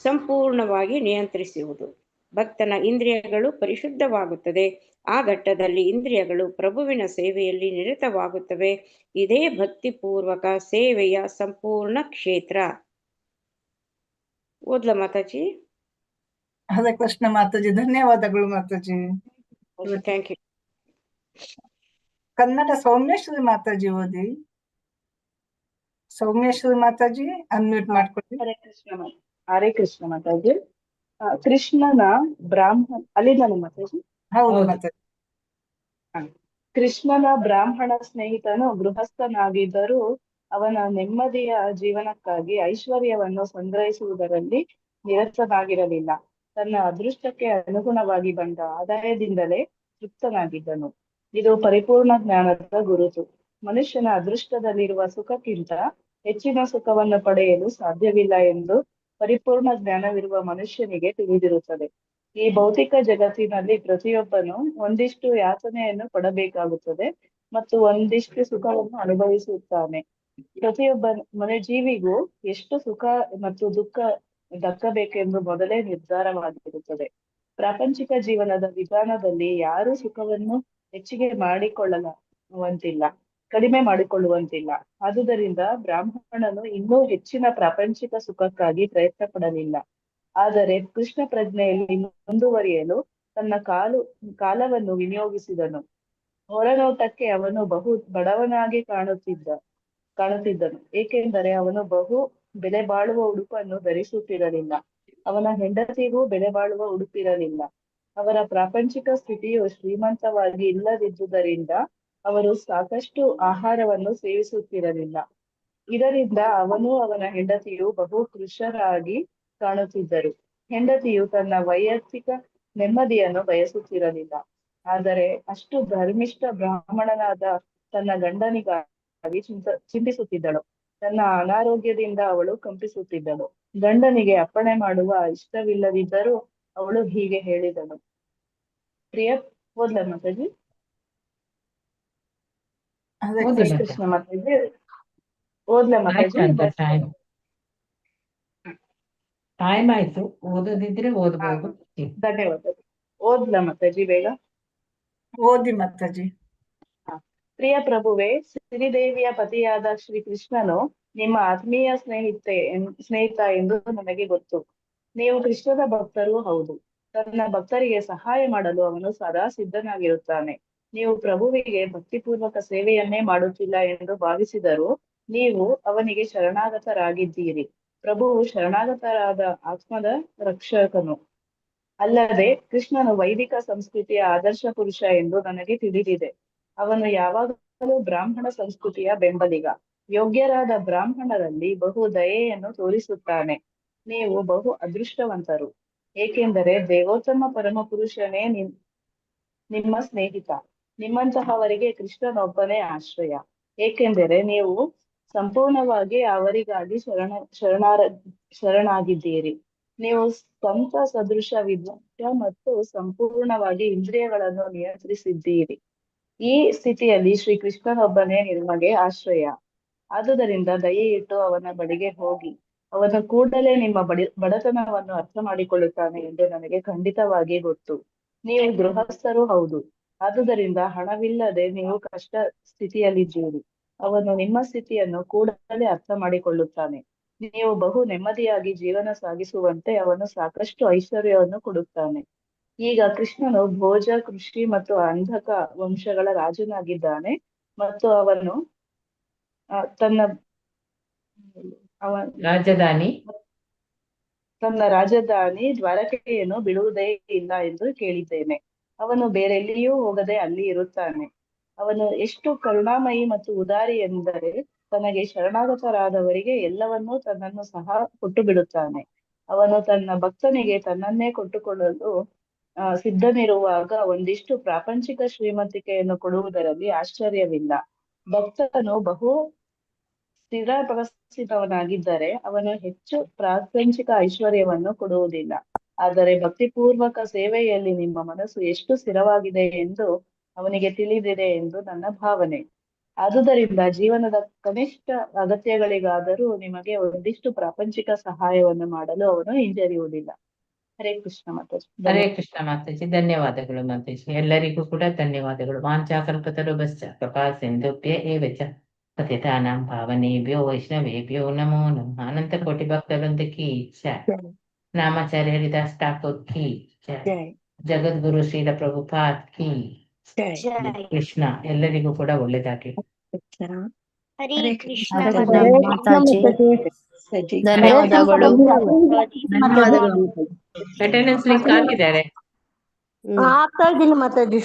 ಸಂಪೂರ್ಣವಾಗಿ ನಿಯಂತ್ರಿಸುವುದು. ಭಕ್ತನ ಇಂದ್ರಿಯಗಳು ಪರಿಶುದ್ಧವಾಗುತ್ತದೆ. ಆ ಘಟ್ಟದಲ್ಲಿ ಇಂದ್ರಿಯಗಳು ಪ್ರಭುವಿನ ಸೇವೆಯಲ್ಲಿ ನಿರತವಾಗುತ್ತವೆ. ಇದೇ ಭಕ್ತಿಪೂರ್ವಕ ಸೇವೆಯ ಸಂಪೂರ್ಣ ಕ್ಷೇತ್ರ. ಓದ್ಲ ಮಾತಾಜಿ? ಹರೇ ಕೃಷ್ಣ ಮಾತಾಜಿ. ಧನ್ಯವಾದಗಳು ಮಾತಾಜಿ. Thank you. ಕನ್ನಡ ಸೌಮ್ಯಶ್ರೀ ಮಾತಾಜಿ ಓದಿ. ಸೌಮ್ಯಶ್ರೀ ಮಾತಾಜಿ ಅನ್ಮ್ಯೂಟ್ ಮಾಡ್ಕೊಳ್ಳಿ. ಹರೇ ಕೃಷ್ಣ ಮಾತಾಜಿ. ಕೃಷ್ಣನ ಬ್ರಾಹ್ಮಣ ಅಲ್ಲಿದ್ದಾನೆ ಮಾತಾಜಿ? ಹೌದು ಮಾತಾಜಿ. ಕೃಷ್ಣನ ಬ್ರಾಹ್ಮಣ ಸ್ನೇಹಿತನು ಗೃಹಸ್ಥನಾಗಿದ್ದರೂ ಅವನ ನೆಮ್ಮದಿಯ ಜೀವನಕ್ಕಾಗಿ ಐಶ್ವರ್ಯವನ್ನು ಸಂಗ್ರಹಿಸುವುದರಲ್ಲಿ ನಿರತನಾಗಿರಲಿಲ್ಲ. ತನ್ನ ಅದೃಷ್ಟಕ್ಕೆ ಅನುಗುಣವಾಗಿ ಬಂದ ಆದಾಯದಿಂದಲೇ ತೃಪ್ತನಾಗಿದ್ದನು. ಇದು ಪರಿಪೂರ್ಣ ಜ್ಞಾನದ ಗುರುತು. ಮನುಷ್ಯನ ಅದೃಷ್ಟದಲ್ಲಿರುವ ಸುಖಕ್ಕಿಂತ ಹೆಚ್ಚಿನ ಸುಖವನ್ನು ಪಡೆಯಲು ಸಾಧ್ಯವಿಲ್ಲ ಎಂದು ಪರಿಪೂರ್ಣ ಜ್ಞಾನವಿರುವ ಮನುಷ್ಯನಿಗೆ ತಿಳಿದಿರುತ್ತದೆ. ಈ ಭೌತಿಕ ಜಗತ್ತಿನಲ್ಲಿ ಪ್ರತಿಯೊಬ್ಬನು ಒಂದಿಷ್ಟು ಯಾತನೆಯನ್ನು ಪಡಬೇಕಾಗುತ್ತದೆ ಮತ್ತು ಒಂದಿಷ್ಟು ಸುಖವನ್ನು ಅನುಭವಿಸುತ್ತಾನೆ. ಪ್ರತಿಯೊಬ್ಬ ಮನುಜೀವಿಗೂ ಎಷ್ಟು ಸುಖ ಮತ್ತು ದುಃಖ ದಕ್ಕಬೇಕೆಂದು ಮೊದಲೇ ನಿರ್ಧಾರವಾಗಿರುತ್ತದೆ. ಪ್ರಾಪಂಚಿಕ ಜೀವನದ ವಿಧಾನದಲ್ಲಿ ಯಾರೂ ಸುಖವನ್ನು ಹೆಚ್ಚಿಗೆ ಕಡಿಮೆ ಮಾಡಿಕೊಳ್ಳುವಂತಿಲ್ಲ. ಆದುದರಿಂದ ಬ್ರಾಹ್ಮಣನು ಇನ್ನೂ ಹೆಚ್ಚಿನ ಪ್ರಾಪಂಚಿಕ ಸುಖಕ್ಕಾಗಿ ಪ್ರಯತ್ನ ಪಡಲಿಲ್ಲ. ಆದರೆ ಕೃಷ್ಣ ಪ್ರಜ್ಞೆಯಲ್ಲಿ ಮುಂದುವರಿಯಲು ತನ್ನ ಕಾಲವನ್ನು ವಿನಿಯೋಗಿಸಿದನು. ಹೊರನೋಟಕ್ಕೆ ಅವನು ಬಹು ಬಡವನಾಗಿ ಕಾಣುತ್ತಿದ್ದನು, ಏಕೆಂದರೆ ಅವನು ಬಹು ಬೆಲೆ ಬಾಳುವ ಉಡುಪನ್ನು ಧರಿಸುತ್ತಿರಲಿಲ್ಲ. ಅವನ ಹೆಂಡತಿಗೂ ಬೆಲೆ ಬಾಳುವ ಉಡುಪಿರಲಿಲ್ಲ. ಅವರ ಪ್ರಾಪಂಚಿಕ ಸ್ಥಿತಿಯು ಶ್ರೀಮಂತವಾಗಿ ಇಲ್ಲದಿದ್ದುದರಿಂದ ಅವರು ಸಾಕಷ್ಟು ಆಹಾರವನ್ನು ಸೇವಿಸುತ್ತಿರಲಿಲ್ಲ. ಇದರಿಂದ ಅವನು ಅವನ ಹೆಂಡತಿಯು ಬಹು ಕೃಶರಾಗಿ ಕಾಣುತ್ತಿದ್ದರು. ಹೆಂಡತಿಯು ತನ್ನ ವೈಯಕ್ತಿಕ ನೆಮ್ಮದಿಯನ್ನು ಬಯಸುತ್ತಿರಲಿಲ್ಲ. ಆದರೆ ಅಷ್ಟು ಧರ್ಮಿಷ್ಠ ಬ್ರಾಹ್ಮಣನಾದ ತನ್ನ ಗಂಡನಿಗಾಗಿ ಚಿಂತಿಸುತ್ತಿದ್ದಳು. ತನ್ನ ಅನಾರೋಗ್ಯದಿಂದ ಅವಳು ಕಂಪಿಸುತ್ತಿದ್ದಳು. ಗಂಡನಿಗೆ ಅಪ್ಪಣೆ ಮಾಡುವ ಇಷ್ಟವಿಲ್ಲದಿದ್ದರೂ ಅವಳು ಹೀಗೆ ಹೇಳಿದಳು. ಪ್ರಿಯ ಓದ್ಲ ಮಾತಾಜಿ? ಕೃಷ್ಣ ಮಾತಾಜಿ ಓದ್ಲ ಮಾತಾಜಿ? ಟೈಮ್ ಆಯ್ತು, ಓದೋದಿದ್ರೆ ಓದ್ಬೋದು. ಧನ್ಯವಾದ. ಓದ್ಲ ಮಾತಾಜಿ ಬೇಗ? ಓದಿ ಮಾತಾಜಿ. ಪ್ರಿಯ ಪ್ರಭುವೇ, ಶ್ರೀದೇವಿಯ ಪತಿಯಾದ ಶ್ರೀ ಕೃಷ್ಣನು ನಿಮ್ಮ ಆತ್ಮೀಯ ಸ್ನೇಹಿತ ಎಂದು ನನಗೆ ಗೊತ್ತು. ನೀವು ಕೃಷ್ಣನ ಭಕ್ತರೂ ಹೌದು. ತನ್ನ ಭಕ್ತರಿಗೆ ಸಹಾಯ ಮಾಡಲು ಅವನು ಸದಾ ಸಿದ್ಧನಾಗಿರುತ್ತಾನೆ. ನೀವು ಪ್ರಭುವಿಗೆ ಭಕ್ತಿಪೂರ್ವಕ ಸೇವೆಯನ್ನೇ ಮಾಡುತ್ತಿಲ್ಲ ಎಂದು ಭಾವಿಸಿದರೂ ನೀವು ಅವನಿಗೆ ಶರಣಾಗತರಾಗಿದ್ದೀರಿ. ಪ್ರಭುವು ಶರಣಾಗತರಾದ ಆತ್ಮದ ರಕ್ಷಕನು. ಅಲ್ಲದೆ ಕೃಷ್ಣನು ವೈದಿಕ ಸಂಸ್ಕೃತಿಯ ಆದರ್ಶ ಪುರುಷ ಎಂದು ನನಗೆ ತಿಳಿದಿದೆ. ಅವನು ಯಾವಾಗಲೂ ಬ್ರಾಹ್ಮಣ ಸಂಸ್ಕೃತಿಯ ಬೆಂಬಲಿಗ. ಯೋಗ್ಯರಾದ ಬ್ರಾಹ್ಮಣರಲ್ಲಿ ಬಹು ದಯೆಯನ್ನು ತೋರಿಸುತ್ತಾನೆ. ನೀವು ಬಹು ಅದೃಷ್ಟವಂತರು, ಏಕೆಂದರೆ ದೇವೋತ್ತಮ ಪರಮಪುರುಷನೇ ನಿಮ್ಮ ಸ್ನೇಹಿತ. ನಿಮ್ಮಂತಹವರಿಗೆ ಕೃಷ್ಣನೊಬ್ಬನೇ ಆಶ್ರಯ, ಏಕೆಂದರೆ ನೀವು ಸಂಪೂರ್ಣವಾಗಿ ಅವರಿಗಾಗಿ ಶರಣಾಗಿದ್ದೀರಿ. ನೀವು ಸ್ವಂತ ಸದೃಶ ವಿದ್ಯ ಮತ್ತು ಸಂಪೂರ್ಣವಾಗಿ ಇಂದ್ರಿಯಗಳನ್ನು ನಿಯಂತ್ರಿಸಿದ್ದೀರಿ. ಈ ಸ್ಥಿತಿಯಲ್ಲಿ ಶ್ರೀಕೃಷ್ಣನೊಬ್ಬನೇ ನಿಮಗೆ ಆಶ್ರಯ. ಆದುದರಿಂದ ದಯೆ ಇಟ್ಟು ಅವನ ಬಳಿಗೆ ಹೋಗಿ ಅವನು ಕೂಡಲೇ ನಿಮ್ಮ ಬಡತನವನ್ನು ಅರ್ಥ ಮಾಡಿಕೊಳ್ಳುತ್ತಾನೆ ಎಂದು ನನಗೆ ಖಂಡಿತವಾಗಿ ಗೊತ್ತು. ನೀವು ಗೃಹಸ್ಥರೂ ಹೌದು. ಆದುದರಿಂದ ಹಣವಿಲ್ಲದೆ ನೀವು ಕಷ್ಟ ಸ್ಥಿತಿಯಲ್ಲಿದ್ದೀರಿ. ಅವನು ನಿಮ್ಮ ಸ್ಥಿತಿಯನ್ನು ಕೂಡಲೇ ಅರ್ಥ ಮಾಡಿಕೊಳ್ಳುತ್ತಾನೆ. ನೀವು ಬಹು ನೆಮ್ಮದಿಯಾಗಿ ಜೀವನ ಸಾಗಿಸುವಂತೆ ಅವನು ಸಾಕಷ್ಟು ಐಶ್ವರ್ಯವನ್ನು ಕೊಡುತ್ತಾನೆ. ಈಗ ಕೃಷ್ಣನು ಭೋಜ, ಕೃಷಿ ಮತ್ತು ಅಂಧಕ ವಂಶಗಳ ರಾಜನಾಗಿದ್ದಾನೆ ಮತ್ತು ಅವನು ತನ್ನ ರಾಜಧಾನಿ ದ್ವಾರಕೆಯನ್ನು ಬಿಡುವುದೇ ಇಲ್ಲ ಎಂದು ಕೇಳಿದ್ದೇನೆ. ಅವನು ಬೇರೆಲ್ಲಿಯೂ ಹೋಗದೆ ಅಲ್ಲಿ ಇರುತ್ತಾನೆ. ಅವನು ಎಷ್ಟು ಕರುಣಾಮಯಿ ಮತ್ತು ಉದಾರಿ ಎಂದರೆ ತನಗೆ ಶರಣಾಗತರಾದವರಿಗೆ ಎಲ್ಲವನ್ನೂ ತನ್ನನ್ನು ಸಹ ಕೊಟ್ಟು ಬಿಡುತ್ತಾನೆ. ಅವನು ತನ್ನ ಭಕ್ತನಿಗೆ ತನ್ನನ್ನೇ ಕೊಟ್ಟುಕೊಳ್ಳಲು ಸಿದ್ಧನಿರುವಾಗ ಒಂದಿಷ್ಟು ಪ್ರಾಪಂಚಿಕ ಶ್ರೀಮಂತಿಕೆಯನ್ನು ಕೊಡುವುದರಲ್ಲಿ ಆಶ್ಚರ್ಯವಿಲ್ಲ. ಭಕ್ತನು ಬಹು ಸ್ಥಿರ ಪರಿಸ್ಥಿತವನಾಗಿದ್ದರೆ ಅವನು ಹೆಚ್ಚು ಪ್ರಾಪಂಚಿಕ ಐಶ್ವರ್ಯವನ್ನು ಕೊಡುವುದಿಲ್ಲ. ಆದರೆ ಭಕ್ತಿಪೂರ್ವಕ ಸೇವೆಯಲ್ಲಿ ನಿಮ್ಮ ಮನಸ್ಸು ಎಷ್ಟು ಸ್ಥಿರವಾಗಿದೆ ಎಂದು ಅವನಿಗೆ ತಿಳಿದಿದೆ ಎಂದು ನನ್ನ ಭಾವನೆ. ಆದುದರಿಂದ ಜೀವನದ ಕನಿಷ್ಠ ಅಗತ್ಯಗಳಿಗಾದರೂ ನಿಮಗೆ ಒಂದಿಷ್ಟು ಪ್ರಾಪಂಚಿಕ ಸಹಾಯವನ್ನು ಮಾಡಲು ಅವನು ಹಿಂಜರಿಯುವುದಿಲ್ಲ. ಹರೇ ಕೃಷ್ಣ ಮಾತಾಜಿ. ಹರೇ ಕೃಷ್ಣ ಮಾತಾಜಿ. ಧನ್ಯವಾದಗಳು ಮಾತಾಜಿ. ಎಲ್ಲರಿಗೂ ಕೂಡ ಧನ್ಯವಾದಗಳು. ವಾಂಚಾಕಲ್ಪತರುಭ್ಯಶ್ಚ ಕೃಪಾ ಸಿಂಧುಭ್ಯ ಏವ ಚ ಪತಿತಾನಾಂ ಪಾವನೇಭ್ಯೋ ವೈಷ್ಣವೇಭ್ಯೋ ನಮೋ ನಮಃ. ಅನಂತ ಕೋಟಿ ಭಕ್ತವೃಂದ ಕಿ ಜೈ. ನಾಮಾಚಾರ್ಯ ಹರಿದಾಸ್ ಠಾಕೂರ್ ಕಿ ಜೈ. ಜಗದ್ಗುರು ಶ್ರೀಲ ಪ್ರಭುಪಾದ್ ಕಿ ಕೃಷ್ಣ. ಎಲ್ಲರಿಗೂ ಕೂಡ ಒಳ್ಳೆದಾಗಿ. ಹರೇ ಕೃಷ್ಣ ಮಾತಾಜಿ. ಧನ್ಯವಾದಗಳು. ಅಟೆಂಡೆನ್ಸ್ ಲಿಂಕ್ ಹಾಕಿದ್ದಾರೆ. ಆಗ್ತಾ ಇದ್ದೀನಿ ಮಾತಾಜಿ.